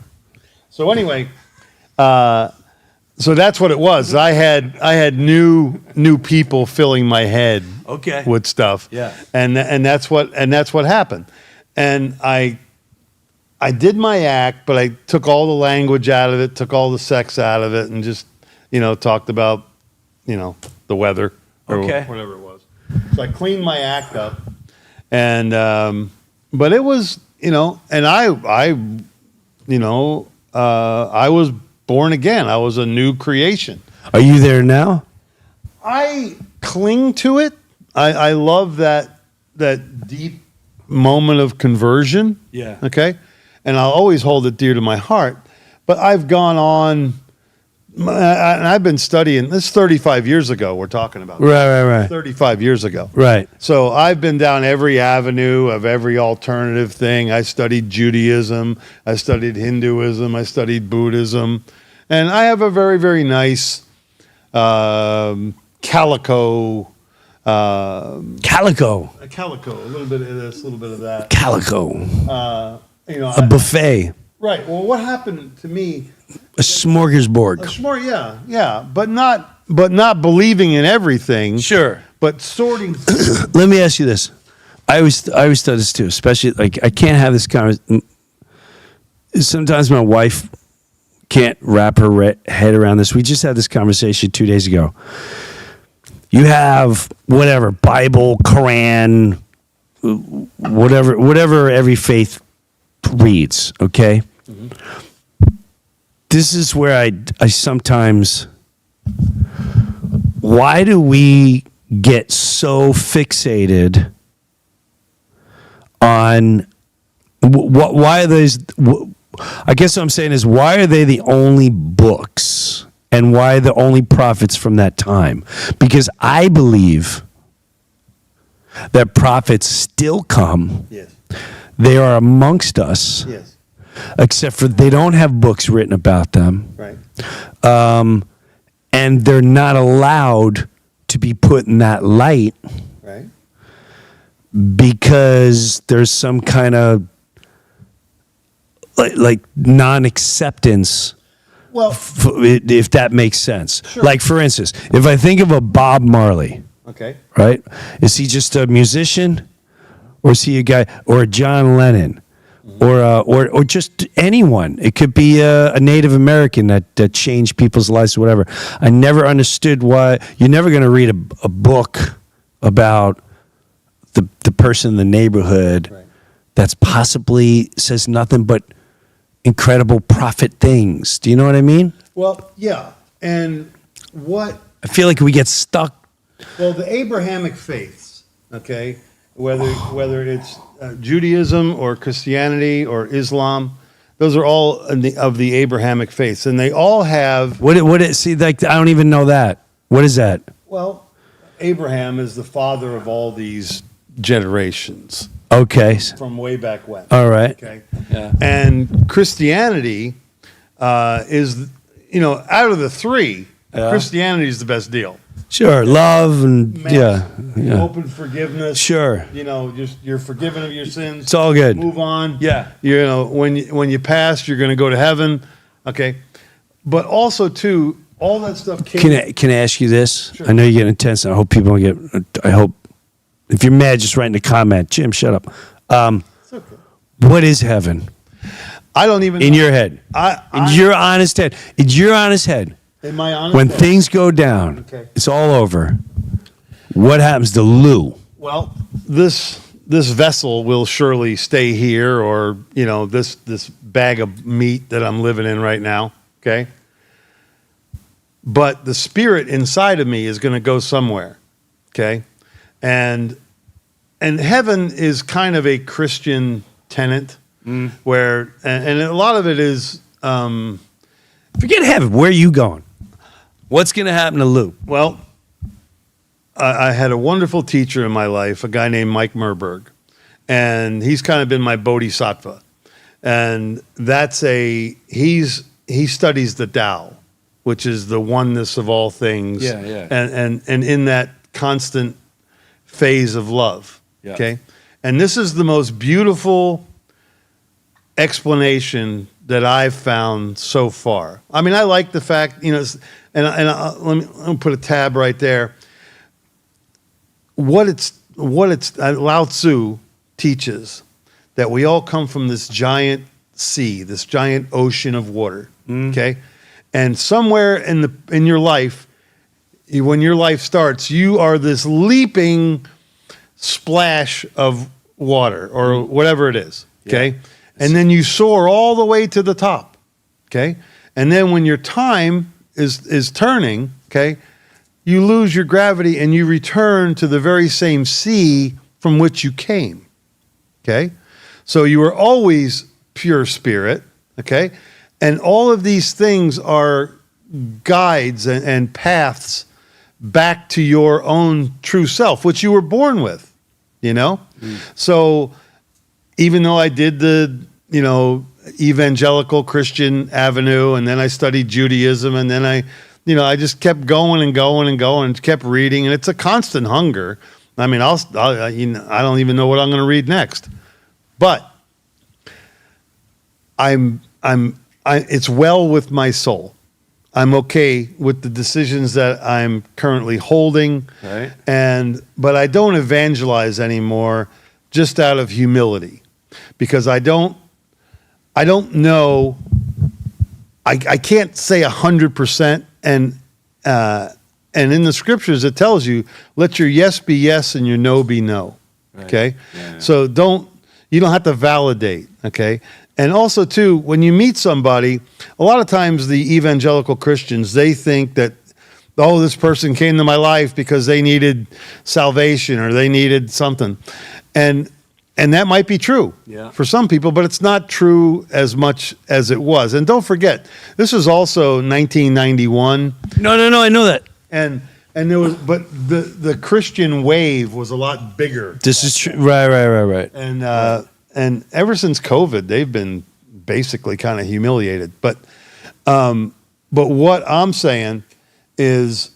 So anyway, so that's what it was. I had new people filling my head Okay. with stuff. Yeah. And that's what happened. And I did my act, but I took all the language out of it, took all the sex out of it, and just talked about the weather or Okay. whatever it was. So I cleaned my act up, and but it was and I was born again. I was a new creation. Are you there now? I cling to it. I love that deep moment of conversion. Yeah. Okay. And I'll always hold it dear to my heart. But I've gone on, and I've been studying. This is 35 years ago we're talking about. Right. 35 years ago. Right. So I've been down every avenue of every alternative thing. I studied Judaism. I studied Hinduism. I studied Buddhism. And I have a very, very nice calico. Calico. A little bit of this, a little bit of that. Calico. A A buffet. Right. Well, what happened to me? A smorgasbord. Smart, yeah, but not believing in everything. Sure. But sorting. Let me ask you this. I always thought this too, especially like I can't have this conversation. Sometimes my wife can't wrap her head around this. We just had this conversation 2 days ago. You have whatever, Bible, Quran, whatever every faith reads, okay? Mm-hmm. This is where I sometimes, why do we get so fixated on why are these, I guess what I'm saying is, why are they the only books and why the only prophets from that time? Because I believe that prophets still come. Yes. They are amongst us. Yes. Except for they don't have books written about them. Right. And they're not allowed to be put in that light. Right. Because there's some kind of like non-acceptance. Well, if that makes sense. Sure. Like, for instance, if I think of a Bob Marley, okay. right? Is he just a musician? Or is he a guy? Or a John Lennon? Or just anyone? It could be a Native American that changed people's lives or whatever. I never understood why. You're never going to read a book about the person in the neighborhood that's possibly says nothing but incredible prophet things. Do you know what I mean? Well, yeah. And what? I feel like we get stuck. Well, the Abrahamic faiths, okay, whether it's Judaism or Christianity or Islam, Those are all of the Abrahamic faiths, and they all have. See, like, I don't even know that. What is that? Well, Abraham is the father of all these generations Okay. from way back when. All right. Okay. Yeah. And Christianity is, out of the three, Christianity is the best deal. Sure. Love and Mass, yeah. open forgiveness. Sure. Just you're forgiven of your sins. It's all good. Move on. Yeah. When you pass, you're going to go to heaven. Okay. But also too, all that stuff came. Can I ask you this? Sure. I know you're getting intense, and I hope people don't get. I hope if you're mad, just write in the comment. Jim, shut up. It's okay. What is heaven I don't even in know. your head? In your honest head. In your honest head. In my honest When head. things go down, Okay. it's all over. What happens to Lou? Well, this vessel will surely stay here, or this bag of meat that I'm living in right now. Okay. But the spirit inside of me is going to go somewhere. Okay. And heaven is kind of a Christian tenet where, and a lot of it is, Forget heaven. Where are you going? What's going to happen to Lou? well, I had a wonderful teacher in my life, a guy named Mike Merberg, and he's kind of been my bodhisattva. And he studies the Tao, which is the oneness of all things. Yeah, yeah. And in that constant phase of love. Yeah. Okay. And this is the most beautiful explanation that I've found so far. I mean, I like the fact, let me put a tab right there. What it's Lao Tzu teaches that we all come from this giant sea, this giant ocean of water. Okay. And somewhere in your life, when your life starts, you are this leaping splash of water or whatever it is. Okay. Yeah. And then you soar all the way to the top. Okay. And then when your time is turning, okay, you lose your gravity and you return to the very same sea from which you came. Okay. So you are always pure spirit. Okay. And all of these things are guides and paths back to your own true self, which you were born with, So even though I did the, evangelical Christian avenue, and then I studied Judaism, and then I just kept going and going and going and kept reading, and it's a constant hunger. I mean, I don't even know what I'm going to read next, but it's well with my soul. I'm okay with the decisions that I'm currently holding, Right. But I don't evangelize anymore, just out of humility, because I don't know. I can't say 100%, and in the scriptures it tells you, let your yes be yes and your no be no. Right. Okay, Yeah. so you don't have to validate. Okay. And also, too, when you meet somebody, a lot of times the evangelical Christians, they think that, oh, this person came to my life because they needed salvation or they needed something. And that might be true for some people, but it's not true as much as it was. And don't forget, this was also 1991. No, I know that. And there was, but the Christian wave was a lot bigger. This is true. Right. And ever since COVID, they've been basically kind of humiliated. But what I'm saying is,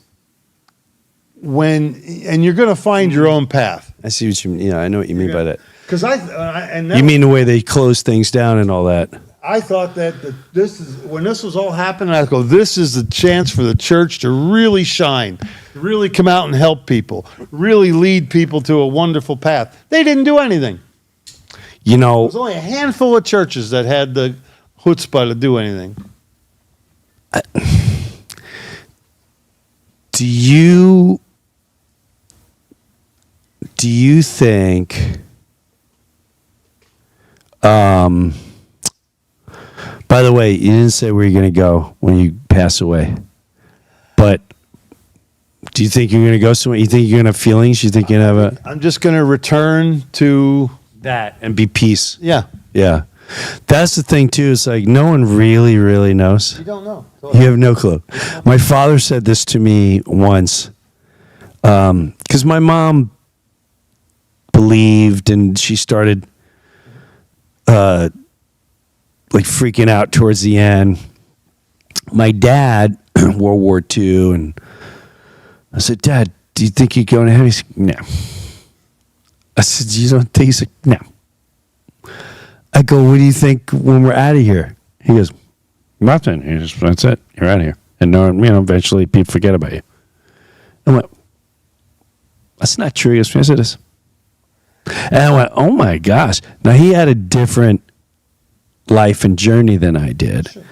and you're going to find your own path. I see what you mean. Yeah, I know what you mean by that. Because You mean the way they close things down and all that? I thought that when this was all happening, I go, this is the chance for the church to really shine, really come out and help people, really lead people to a wonderful path. They didn't do anything. There's only a handful of churches that had the chutzpah to do anything. Do you think? By the way, you didn't say where you're going to go when you pass away, but do you think you're going to go somewhere? You think you're going to have feelings? You think you're going to have I'm just going to return to that and be peace? Yeah. Yeah. That's the thing too. It's like no one really knows. You don't know. You have no clue. My father said this to me once, because my mom believed, and she started like freaking out towards the end. My dad, World War II, and I said, "Dad, do you think you're going to heaven?" He said, "No." I said, "You don't think?" He's like, "No." I go, "What do you think when we're out of here?" He goes, "Nothing." He just, "That's it. You're out of here." And eventually people forget about you. I went, "That's not true." He goes, "Yes, it is." And I went, "Oh my gosh." Now he had a different life and journey than I did. Sure.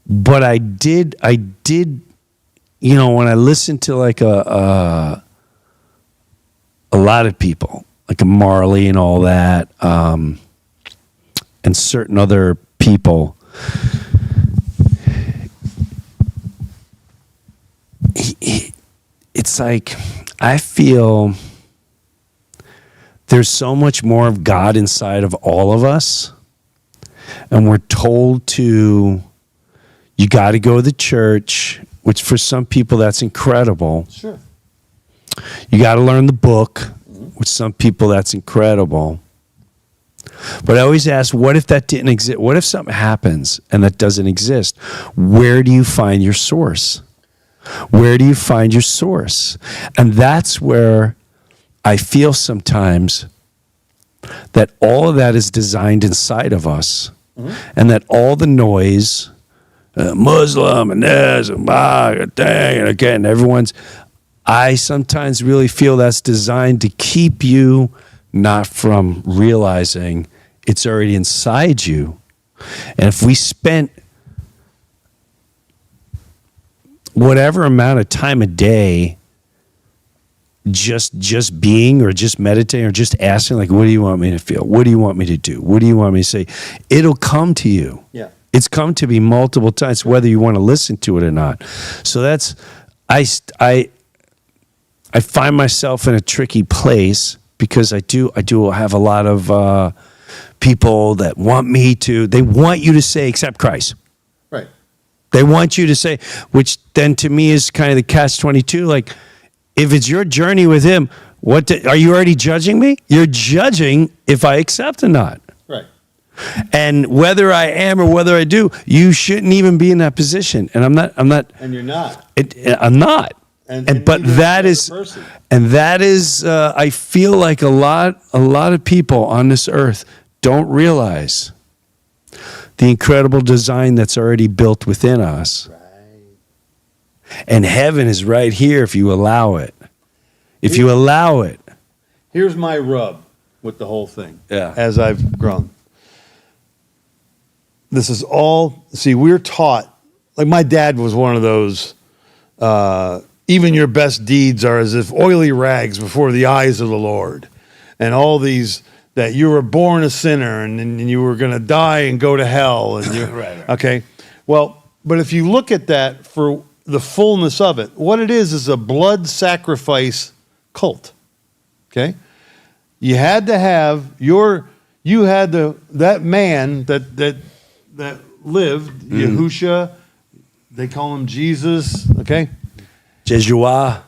But I did, when I listened to like a lot of people, like a Marley and all that, and certain other people, it's like I feel there's so much more of God inside of all of us, and we're told you got to go to the church, which for some people that's incredible. Sure. You got to learn the book, which some people that's incredible. But I always ask, what if that didn't exist? What if something happens and that doesn't exist? Where do you find your source? Where do you find your source? And that's where I feel sometimes that all of that is designed inside of us, and that all the noise, Muslim and this and dang, and again, I sometimes really feel that's designed to keep you not from realizing it's already inside you. And if we spent whatever amount of time a day just being, or just meditating, or just asking, like, what do you want me to feel? What do you want me to do? What do you want me to say? It'll come to you. Yeah. It's come to me multiple times, whether you want to listen to it or not. So that's, I find myself in a tricky place, because I do have a lot of people that want you to say, accept Christ. Right. They want you to say, which then to me is kind of the catch-22. Like, if it's your journey with him, are you already judging me? You're judging if I accept or not. Right. And whether I am or whether I do, you shouldn't even be in that position. And I'm not. And you're not. I'm not. But that is, I feel like a lot of people on this earth don't realize the incredible design that's already built within us. Right. And heaven is right here if you allow it. If you allow it. Here's my rub with the whole thing. Yeah. As I've grown. This is all, we're taught, like my dad was one of those, even your best deeds are as if oily rags before the eyes of the Lord. And all these, that you were born a sinner and you were going to die and go to hell. And right. Okay. Well, but if you look at that for the fullness of it, what it is a blood sacrifice cult. Okay. You had to have that man that lived, Yahusha, they call him Jesus. Okay. Jeshua,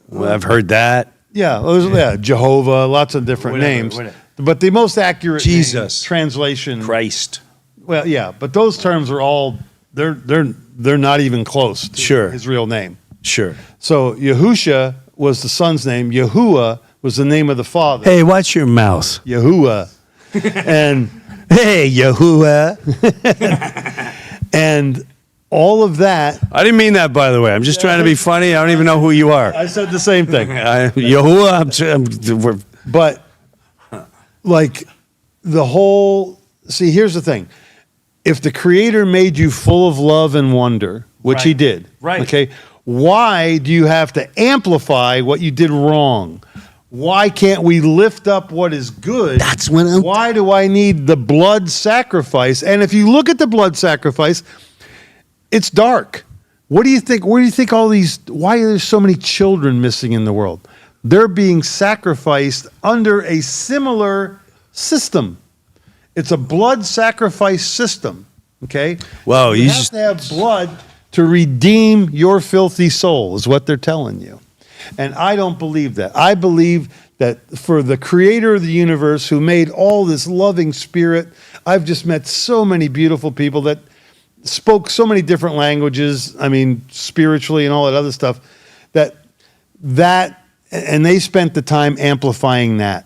well, I've heard that. Yeah, Jehovah, lots of different names. But the most accurate Jesus translation, Christ. Well, yeah, but those terms are all they're not even close to his real name. Sure. So Yahusha was the son's name. Yahuwah was the name of the father. Hey, watch your mouth. Yahuwah. And hey, Yahuwah. And all of that. I didn't mean that, by the way. I'm just trying to be funny. I don't even know who you are. I said the same thing. Yahuwah. But like the whole, here's the thing. If the Creator made you full of love and wonder, which he did, okay, why do you have to amplify what you did wrong? Why can't we lift up what is good? That's when why do I need the blood sacrifice? And if you look at the blood sacrifice, it's dark. What do you think? Where do you think why are there so many children missing in the world? They're being sacrificed under a similar system. It's a blood sacrifice system. Okay. Well, you have to have blood to redeem your filthy soul, is what they're telling you. And I don't believe that. I believe that for the creator of the universe who made all this loving spirit, I've just met so many beautiful people that spoke so many different languages, I mean, spiritually and all that other stuff, and they spent the time amplifying that.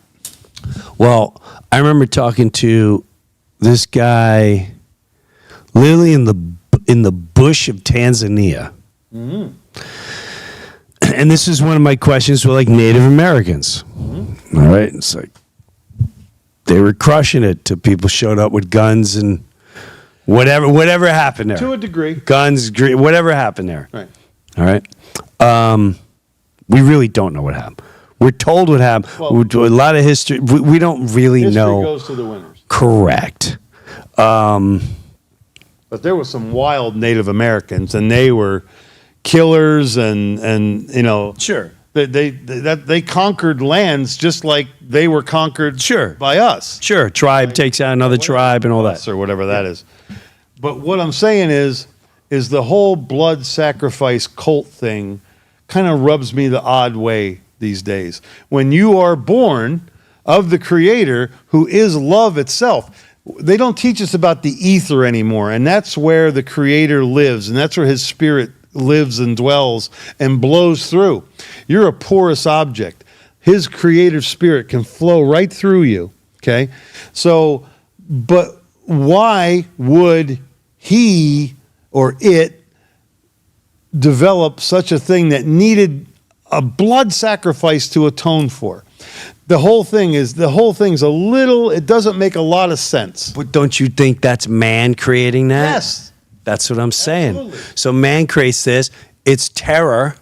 Well, I remember talking to this guy literally in the bush of Tanzania. Mm-hmm. And this is one of my questions with like Native Americans. Mm-hmm. All right. It's like they were crushing it till people showed up with guns and whatever happened there. To a degree. Guns, whatever happened there. Right. All right. We really don't know what happened. We're told what happened. Well, a lot of history. We don't really know. History goes to the winners. Correct. But there were some wild Native Americans, and they were killers, and you know, sure, they conquered lands just like they were conquered, sure, by us. Sure, tribe takes out another tribe and all that, or whatever that is. But what I'm saying is the whole blood sacrifice cult thing kind of rubs me the odd way these days. When you are born of the Creator, who is love itself. They don't teach us about the ether anymore, and that's where the Creator lives, and that's where His Spirit lives and dwells and blows through. You're a porous object. His creative spirit can flow right through you, okay? So, but why would he or it develop such a thing that needed a blood sacrifice to atone for? The whole thing's a little, it doesn't make a lot of sense. But don't you think that's man creating that? Yes. That's what I'm saying. Absolutely. So man creates this. It's terror.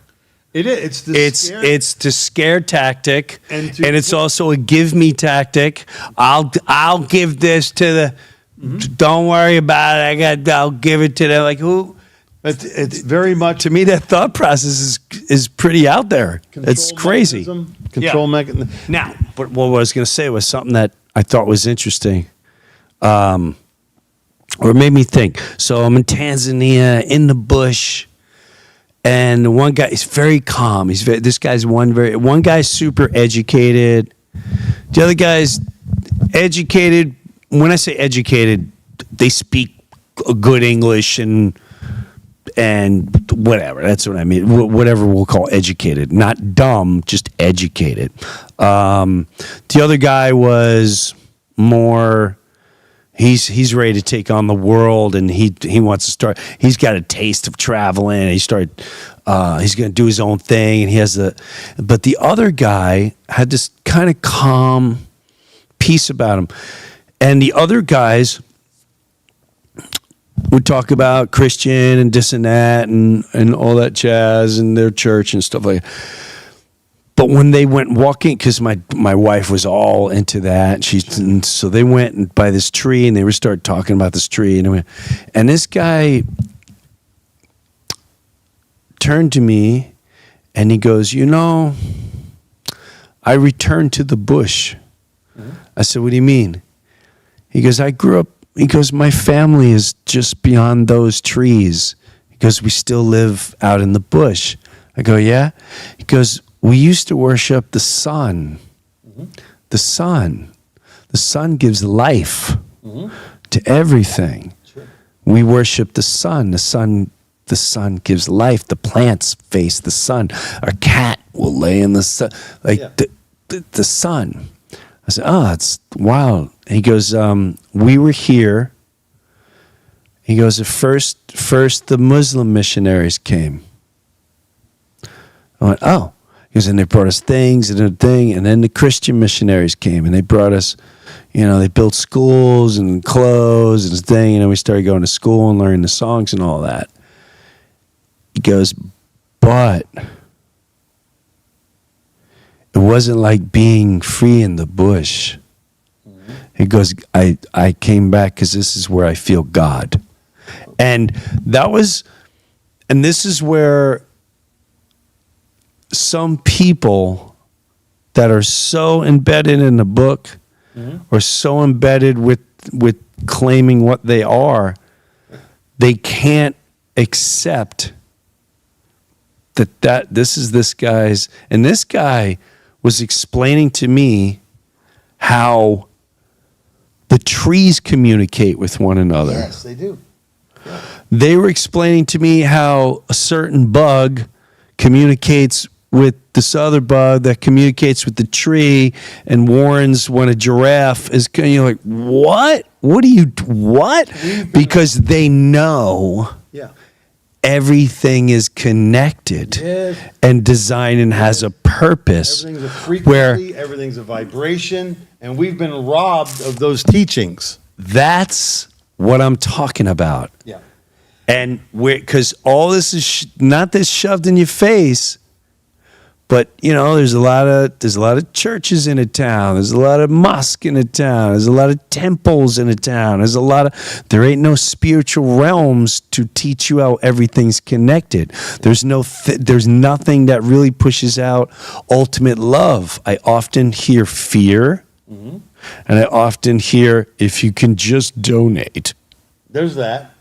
It is. It's the scare tactic, and it's also a give me tactic. I'll give this to the. Mm-hmm. Don't worry about it. I'll give it to them. Like who? It's very much, to me, that thought process is pretty out there. It's crazy. Control mechanism. Now, but what I was going to say was something that I thought was interesting, or made me think. So I'm in Tanzania in the bush, and one guy is very calm. One guy's super educated. The other guy's educated. When I say educated, they speak good English and whatever. That's what I mean. Whatever we'll call educated. Not dumb, just educated. The other guy was more, he's ready to take on the world, and he wants to start. He's got a taste of traveling. He's going to do his own thing, and but the other guy had this kind of calm peace about him. And the other guys would talk about Christian and this and that and all that jazz and their church and stuff like that. But when they went walking, because my wife was all into that, and so they went by this tree and they started talking about this tree, and this guy turned to me and he goes, I returned to the bush. Mm-hmm. I said, what do you mean? He goes, I grew up. He goes, my family is just beyond those trees. He goes, we still live out in the bush. I go, yeah? He goes, we used to worship the sun. Mm-hmm. The sun. The sun gives life to everything. Sure. We worship the sun. The sun gives life. The plants face the sun. Our cat will lay in the sun. The sun. I said, oh, it's wild. He goes, we were here. He goes, first the Muslim missionaries came. I went, oh. He goes, and they brought us things and a thing, and then the Christian missionaries came, and they brought us, they built schools and clothes and thing, and then we started going to school and learning the songs and all that. He goes, but it wasn't like being free in the bush. Mm-hmm. He goes, I came back because this is where I feel God. And this is where some people that are so embedded in the book or so embedded with claiming what they are, they can't accept that this is this guy's, and this guy was explaining to me how the trees communicate with one another. Yes, they do. They were explaining to me how a certain bug communicates with this other bug that communicates with the tree and warns when a giraffe is, you're like, what? What? Because they know Yeah. everything is connected Yes. and designed and has a purpose. Everything's a frequency, everything's a vibration, and we've been robbed of those teachings. That's what I'm talking about. Yeah. And because all this is not this shoved in your face, but there's a lot of churches in a town. There's a lot of mosques in a town. There's a lot of temples in a town. There ain't no spiritual realms to teach you how everything's connected. There's nothing that really pushes out ultimate love. I often hear fear, and I often hear if you can just donate. There's that.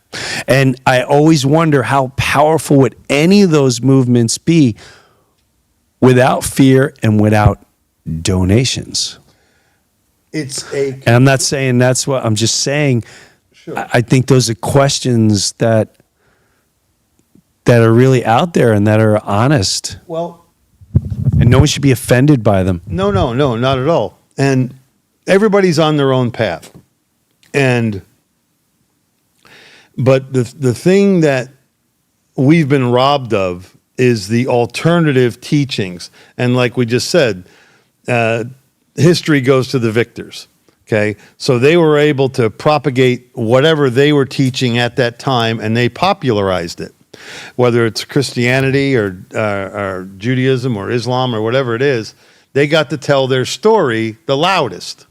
And I always wonder how powerful would any of those movements be without fear and without donations. And I'm not saying that's what I'm just saying. Sure. I think those are questions that are really out there and that are honest. Well, And no one should be offended by them. no, not at all. And everybody's on their own path. But the thing that we've been robbed of is the alternative teachings. And like we just said, history goes to the victors. Okay, so they were able to propagate whatever they were teaching at that time, and they popularized it. Whether it's Christianity or Judaism or Islam or whatever it is, they got to tell their story the loudest.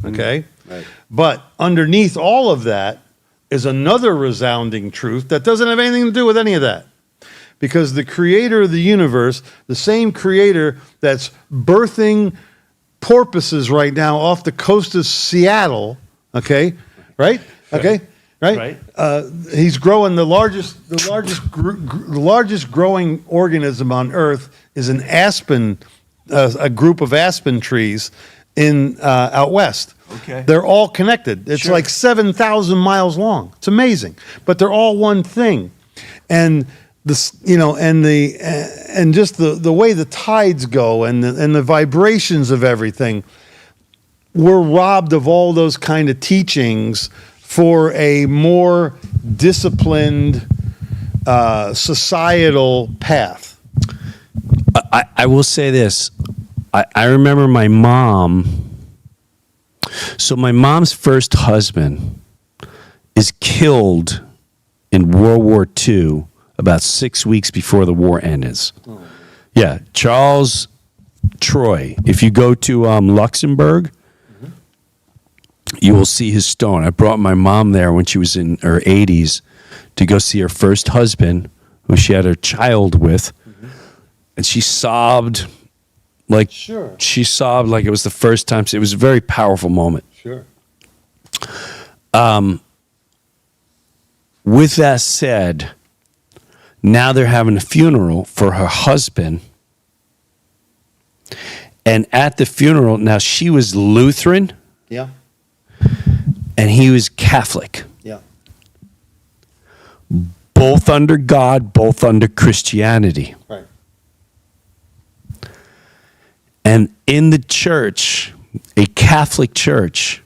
Okay, Right. but underneath all of that is another resounding truth that doesn't have anything to do with any of that. Because the creator of the universe, the same creator that's birthing porpoises right now off the coast of Seattle, okay, right? Okay, right? He's growing the largest growing organism on Earth is an aspen, a group of aspen trees in out west. Okay. They're all connected. It's like 7,000 miles long. It's amazing, but they're all one thing, and this, and just the way the tides go and the vibrations of everything. We're robbed of all those kind of teachings for a more disciplined societal path. I will say this. I remember my mom. So my mom's first husband is killed in World War II about 6 weeks before the war ends. Oh. Yeah, Charles Troy. If you go to Luxembourg, you will see his stone. I brought my mom there when she was in her 80s to go see her first husband, who she had her child with, and she sobbed like she sobbed like it was the first time. It was a very powerful moment. Sure. With that said, now they're having a funeral for her husband. And at the funeral, now she was Lutheran. Yeah. And he was Catholic. Yeah. Both under God, both under Christianity. Right. And in the church, a Catholic church,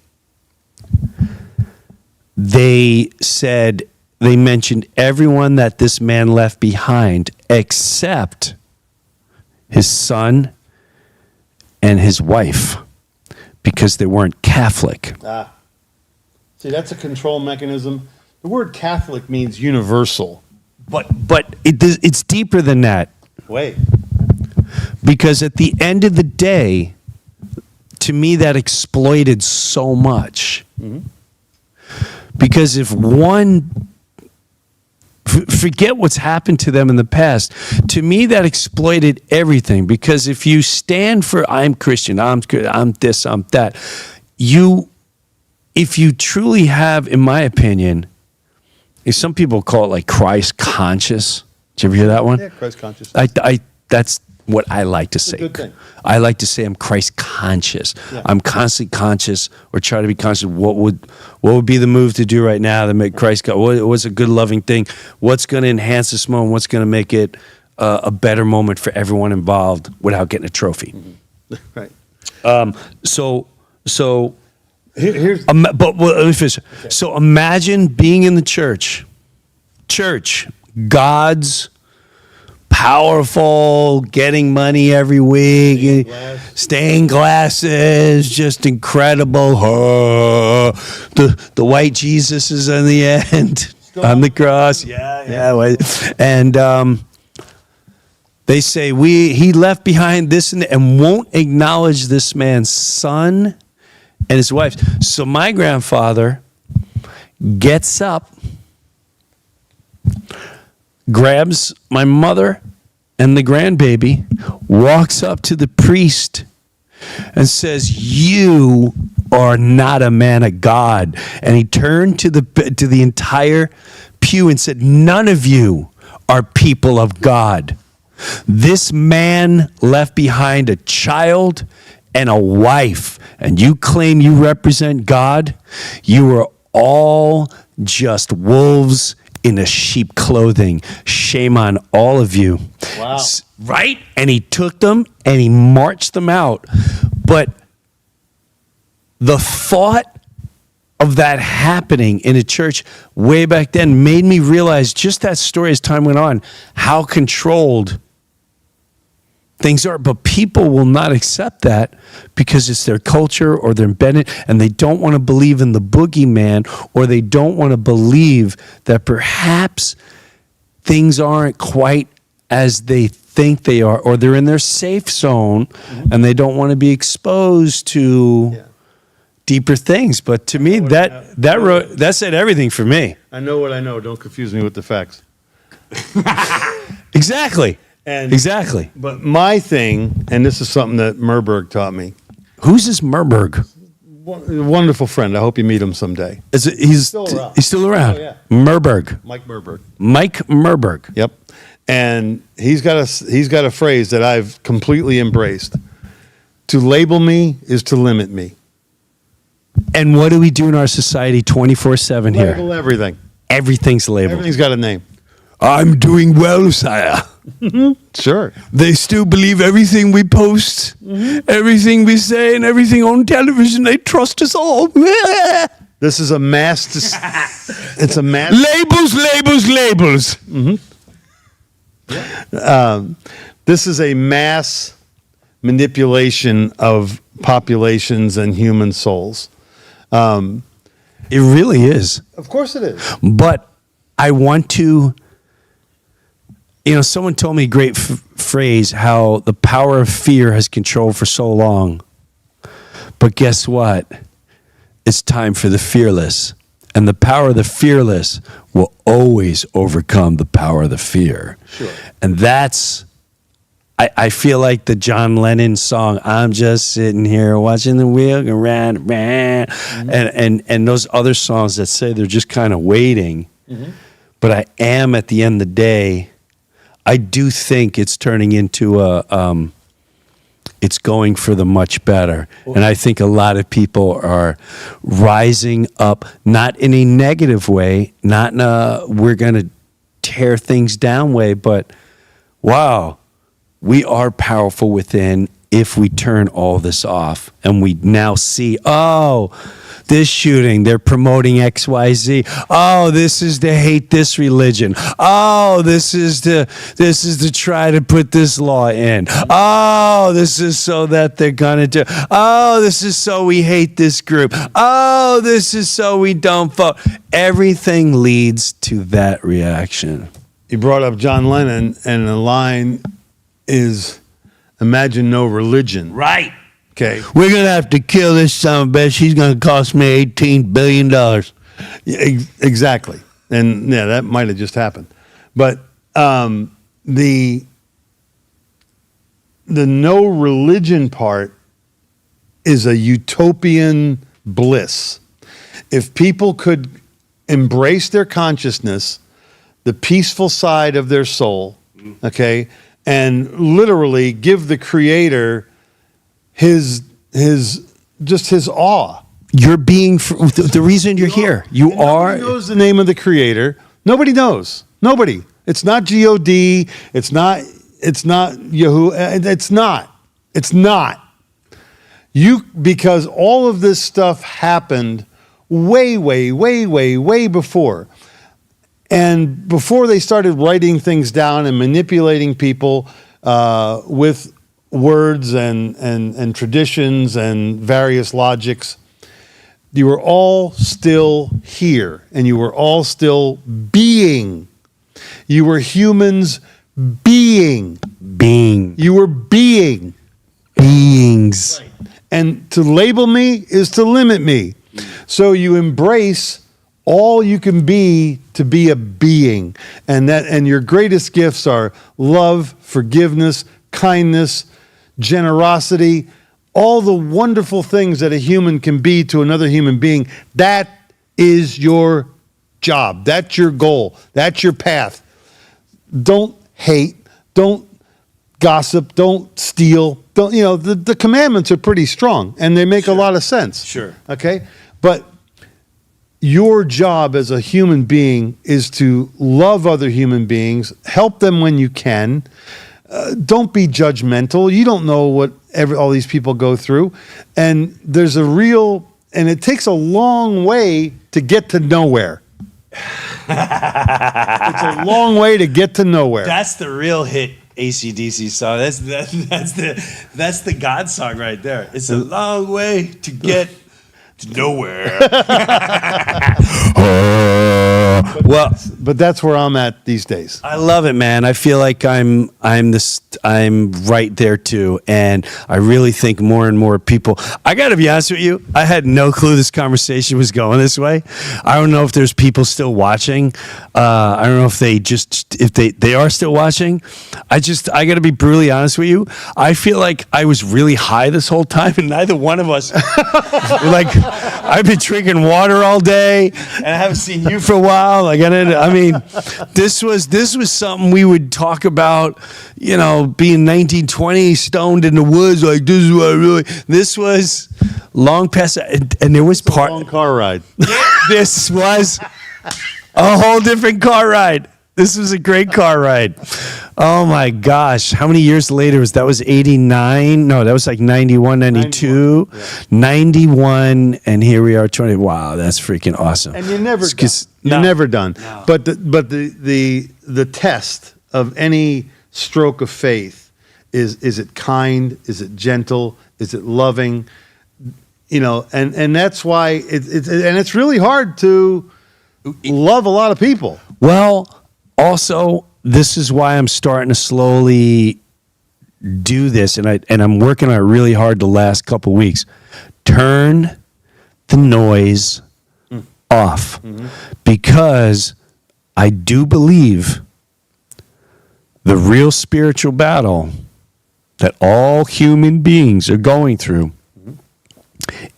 they mentioned everyone that this man left behind except his son and his wife, because they weren't Catholic. See, that's a control mechanism. The word Catholic means universal. But it's deeper than that. Wait. Because at the end of the day, to me, that exploited so much. Mm-hmm. Because if one, forget what's happened to them in the past, to me, that exploited everything. Because if you stand for, I'm Christian, I'm this, I'm that, if you truly have, in my opinion, if some people call it like Christ conscious. Did you ever hear that one? Yeah, Christ conscious. That's what I like to say. good thing. I like to say I'm Christ conscious. Yeah. I'm constantly conscious, or try to be conscious. What would be the move to do right now to make Christ? What's a good loving thing? What's going to enhance this moment? What's going to make it a better moment for everyone involved without getting a trophy? Right. So Here's but let me finish. Okay. So imagine being in the church, God's powerful, getting money every week, stained glasses, just incredible. The white Jesus is on the end, on the cross. Yeah. And they say he left behind this and won't acknowledge this man's son and his wife. So my grandfather gets up, grabs my mother and the grandbaby, walks up to the priest and says, "You are not a man of God." And he turned to the entire pew and said, "None of you are people of God. This man left behind a child and a wife, and you claim you represent God? You are all just wolves in a sheep clothing. Shame on all of you." Wow. Right? And he took them and he marched them out. But the thought of that happening in a church way back then made me realize, just that story as time went on, how controlled things are. But people will not accept that because it's their culture, or they're embedded, and they don't want to believe in the boogeyman, or they don't want to believe that perhaps things aren't quite as they think they are, or they're in their safe zone and they don't want to be exposed to deeper things. But to me, that said everything for me. I know what I know. Don't confuse me with the facts. Exactly. Exactly. But my thing, and this is something that Merberg taught me. Who's this Merberg? A wonderful friend. I hope you meet him someday. He's still around. He's still around. Oh, yeah. Merberg. Mike Merberg. Mike Merberg. Yep. And he's got a phrase that I've completely embraced. To label me is to limit me. And what do we do in our society 24/7 here? Label everything. Everything's labeled. Everything's got a name. I'm doing well, sire. Sure. They still believe everything we post, everything we say, and everything on television. They trust us all. This is a mass. It's a mass. Labels. This is a mass manipulation of populations and human souls. It really is. Of course it is. But I want to, someone told me a great phrase, how the power of fear has controlled for so long. But guess what? It's time for the fearless. And the power of the fearless will always overcome the power of the fear. Sure. And that's, I feel like the John Lennon song, "I'm just sitting here watching the wheel go round and round," and those other songs that say they're just kind of waiting. But I am, at the end of the day, I do think it's turning into it's going for the much better. And I think a lot of people are rising up, not in a negative way, not in a we're going to tear things down way, but wow, we are powerful within if we turn all this off. And we now see, this shooting, they're promoting XYZ. Oh, this is to hate this religion. Oh, this is to try to put this law in. Oh, this is so that they're gonna do. Oh, this is so we hate this group. Oh, this is so we don't vote. Everything leads to that reaction. You brought up John Lennon, and the line is, "Imagine no religion." Right. Okay. We're going to have to kill this son of a bitch. She's going to cost me $18 billion. Yeah, exactly. And yeah, that might have just happened. But the no religion part is a utopian bliss. If people could embrace their consciousness, the peaceful side of their soul, okay, and literally give the Creator his awe. You're being the reason you're here. You are. Nobody knows the name of the Creator. Nobody knows. Nobody. It's not God. It's not Yahoo. It's not. It's not. Because all of this stuff happened way before. And before they started writing things down and manipulating people with words and traditions and various logics, you were all still here, and you were all still being. You were humans being. You were beings. Right. And to label me is to limit me. So you embrace all you can be to be a being. And your greatest gifts are love, forgiveness, kindness, generosity, all the wonderful things that a human can be to another human being. That is your job. That's your goal. That's your path. Don't hate. Don't gossip. Don't steal. The commandments are pretty strong, and they make a lot of sense. Sure. Okay? But your job as a human being is to love other human beings, help them when you can. Don't be judgmental. You don't know what all these people go through. And it takes a long way to get to nowhere. It's a long way to get to nowhere. That's the real hit AC/DC song. That's the God song right there. It's a long way to get to nowhere. But that's where I'm at these days. I love it, man. I feel like I'm right there too, and I really think more and more people. I got to be honest with you. I had no clue this conversation was going this way. I don't know if there's people still watching. I don't know if they are still watching. I got to be brutally honest with you. I feel like I was really high this whole time, and neither one of us. I've been drinking water all day, and I haven't seen you for a while. This was something we would talk about, being 1920, stoned in the woods, like this is what I really. This was long past, and there was A long car ride. This was a whole different car ride. This was a great car ride. Oh my gosh. How many years later was that? Was 89? No, that was like 91, 92. 91, and here we are 20. Wow, that's freaking awesome. And you're never done. You're never done. No. But the test of any stroke of faith is it kind? Is it gentle? Is it loving? And that's why it's really hard to love a lot of people. Well, also, this is why I'm starting to slowly do this, and I'm working on it really hard the last couple weeks. Turn the noise off, because I do believe the real spiritual battle that all human beings are going through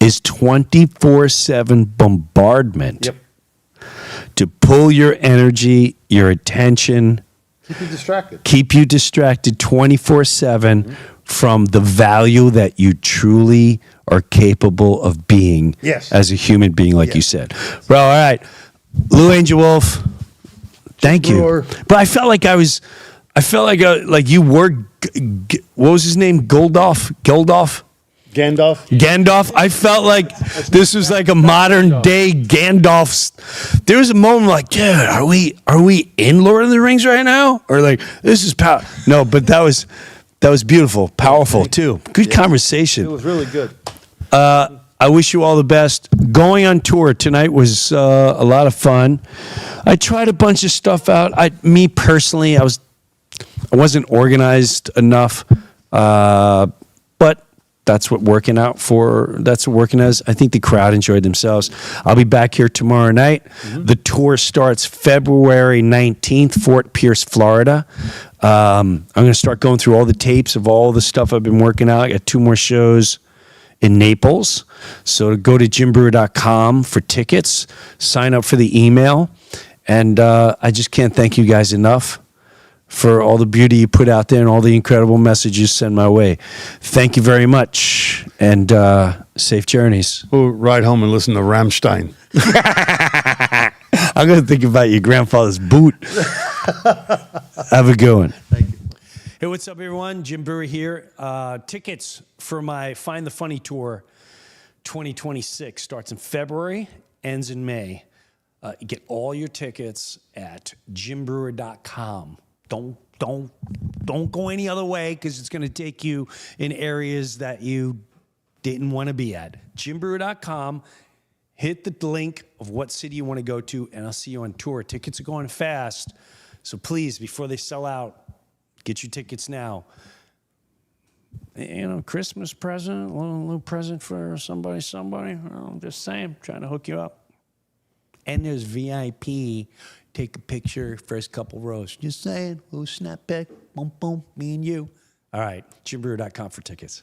is 24/7 bombardment. Yep. To pull your energy, your attention, keep you distracted 24/7 from the value that you truly are capable of being as a human being, like you said. Bro, all right. Lou Angel Wolf, thank you. But I felt like like you were, what was his name? Gandalf. I felt like this was like a modern day Gandalf. There was a moment like, dude, are we in Lord of the Rings right now? Or like, this is power. No, but that was beautiful, powerful too. Good conversation. It was really good. I wish you all the best. Going on tour tonight was a lot of fun. I tried a bunch of stuff out. Me personally, I wasn't organized enough, but that's what working as. I think the crowd enjoyed themselves. I'll be back here tomorrow night. The tour starts February 19th, Fort Pierce, Florida. I'm going to start going through all the tapes of all the stuff I've been working out. I got 2 more shows in Naples. So go to jimbrewer.com for tickets, sign up for the email. And I just can't thank you guys enough for all the beauty you put out there and all the incredible messages you send my way. Thank you very much, and safe journeys. We'll ride home and listen to Rammstein. I'm going to think about your grandfather's boot. Have a good one. Thank you. Hey, what's up, everyone? Jim Breuer here. Tickets for my Find the Funny Tour 2026 starts in February, ends in May. Get all your tickets at jimbrewer.com. Don't go any other way, because it's going to take you in areas that you didn't want to be at. jimbrewer.com. Hit the link of what city you want to go to, and I'll see you on tour. Tickets are going fast, so please, before they sell out, get your tickets now. You know, Christmas present, a little present for somebody. Well, I'm just saying, trying to hook you up. And there's VIP. Take a picture, first couple rows. Just saying, little snap pic, boom, boom, me and you. All right, jimbrewer.com for tickets.